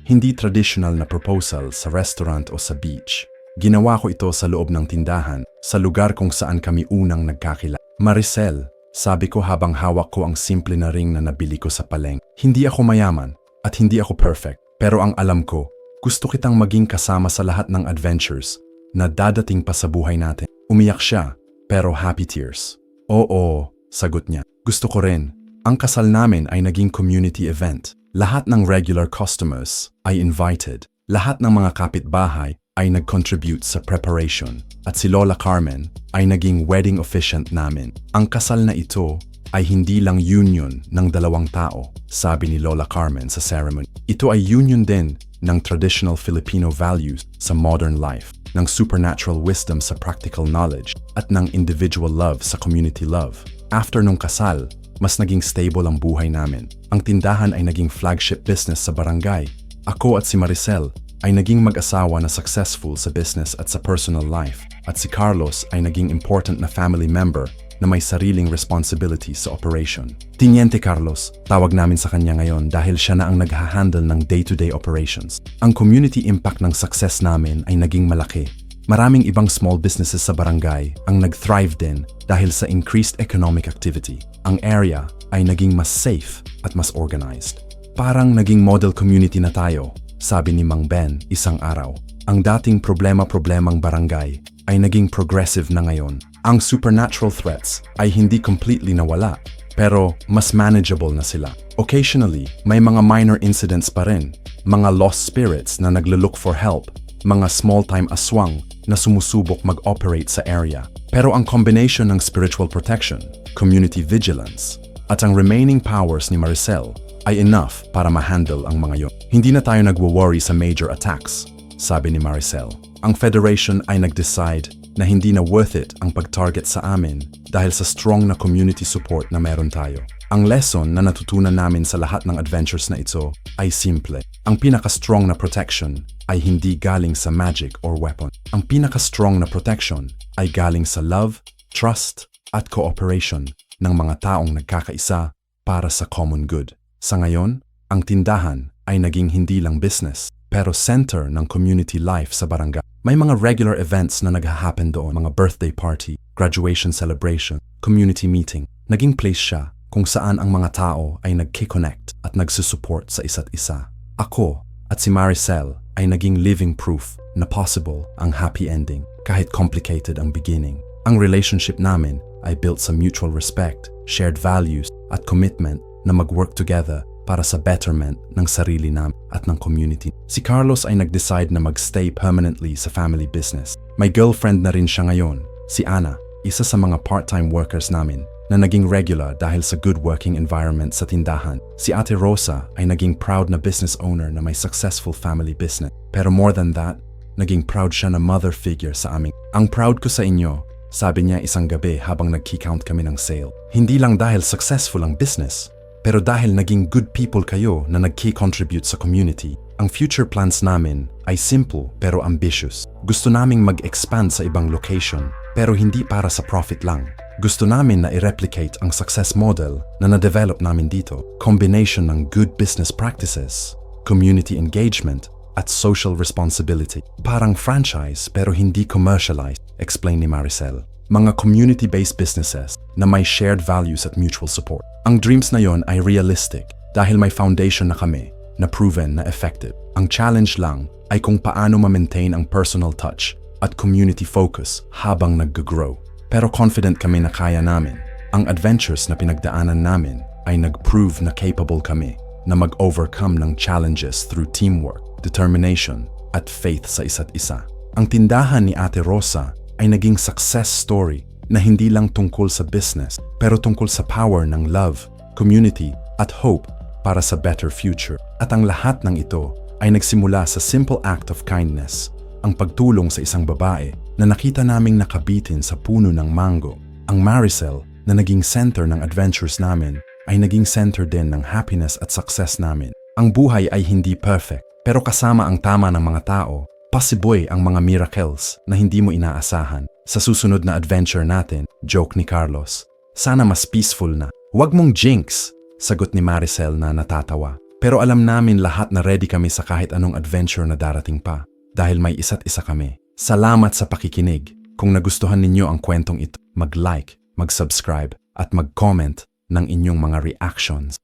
A: hindi traditional na proposal sa restaurant o sa beach. Ginawa ko ito sa loob ng tindahan, sa lugar kung saan kami unang nagkakilala. Maricel, sabi ko habang hawak ko ang simple na ring na nabili ko sa palengke. Hindi ako mayaman at hindi ako perfect, pero ang alam ko, gusto kitang maging kasama sa lahat ng adventures na dadating pa sa buhay natin. Umiyak siya, pero happy tears. Oo, sagot niya. Gusto ko rin. Ang kasal namin ay naging community event. Lahat ng regular customers ay invited. Lahat ng mga kapitbahay ay nag-contribute sa preparation at si Lola Carmen ay naging wedding officiant namin. Ang kasal na ito ay hindi lang union ng dalawang tao, sabi ni Lola Carmen sa ceremony. Ito ay union din ng traditional Filipino values sa modern life, ng supernatural wisdom sa practical knowledge, at ng individual love sa community love. After nung kasal, mas naging stable ang buhay namin. Ang tindahan ay naging flagship business sa barangay. Ako at si Maricel ay naging mag-asawa na successful sa business at sa personal life, at si Carlos ay naging important na family member na may sariling responsibility sa operation. Teniente Carlos, tawag namin sa kanya ngayon dahil siya na ang naghahandle ng day-to-day operations. Ang community impact ng success namin ay naging malaki. Maraming ibang small businesses sa barangay ang nag-thrive din dahil sa increased economic activity. Ang area ay naging mas safe at mas organized. Parang naging model community na tayo, sabi ni Mang Ben isang araw. Ang dating problema-problemang barangay ay naging progressive na ngayon. Ang supernatural threats ay hindi completely nawala, pero mas manageable na sila. Occasionally, may mga minor incidents pa rin, mga lost spirits na naglo-look for help, mga small-time aswang na sumusubok mag-operate sa area. Pero ang combination ng spiritual protection, community vigilance, at ang remaining powers ni Maricel ay enough para ma-handle ang mga yon. Hindi na tayo nagwo-worry sa major attacks, sabi ni Maricel. Ang Federation ay nag-decide na hindi na worth it ang pag-target sa amin dahil sa strong na community support na meron tayo. Ang lesson na natutunan namin sa lahat ng adventures na ito ay simple. Ang pinaka-strong na protection ay hindi galing sa magic or weapon. Ang pinaka-strong na protection ay galing sa love, trust, at cooperation ng mga taong nagkakaisa para sa common good. Sa ngayon, ang tindahan ay naging hindi lang business, pero center ng community life sa barangay. May mga regular events na nagha-happen doon, mga birthday party, graduation celebration, community meeting. Naging place siya kung saan ang mga tao ay nagki-connect at nagsusupport sa isa't isa. Ako at si Maricel ay naging living proof na possible ang happy ending kahit complicated ang beginning. Ang relationship namin ay built sa mutual respect, shared values at commitment na mag-work together para sa betterment ng sarili namin at ng community. Si Carlos ay nag-decide na mag-stay permanently sa family business. May girlfriend na rin siya ngayon, si Ana, isa sa mga part-time workers namin na naging regular dahil sa good working environment sa tindahan. Si Ate Rosa ay naging proud na business owner na may successful family business. Pero more than that, naging proud siya na mother figure sa amin. Ang proud ko sa inyo, sabi niya isang gabi habang nag-count kami ng sale. Hindi lang dahil successful ang business, pero dahil naging good people kayo na nag-contribute sa community. Ang future plans namin ay simple pero ambitious. Gusto naming mag-expand sa ibang location, pero hindi para sa profit lang. Gusto namin na i-replicate ang success model na na-develop namin dito. Combination ng good business practices, community engagement, at social responsibility. Parang franchise pero hindi commercialized, explain ni Maricel. Mga community-based businesses na may shared values at mutual support. Ang dreams na yon ay realistic dahil may foundation na kami na proven na effective. Ang challenge lang ay kung paano ma-maintain ang personal touch at community focus habang nag-grow. Pero confident kami na kaya namin. Ang adventures na pinagdaanan namin ay nag-prove na capable kami na mag-overcome ng challenges through teamwork, determination, at faith sa isa't isa. Ang tindahan ni Ate Rosa ay naging success story na hindi lang tungkol sa business, pero tungkol sa power ng love, community, at hope para sa better future. At ang lahat ng ito ay nagsimula sa simple act of kindness, ang pagtulong sa isang babae na nakita naming nakabitin sa puno ng mango. Ang Maricel na naging center ng adventures namin ay naging center din ng happiness at success namin. Ang buhay ay hindi perfect, pero kasama ang tama ng mga tao, possible ang mga miracles na hindi mo inaasahan. Sa susunod na adventure natin, joke ni Carlos, sana mas peaceful na. Huwag mong jinx, sagot ni Maricel na natatawa. Pero alam namin lahat na ready kami sa kahit anong adventure na darating pa, dahil may isa't isa kami. Salamat sa pakikinig. Kung nagustuhan ninyo ang kwentong ito, mag-like, mag-subscribe, at mag-comment ng inyong mga reactions.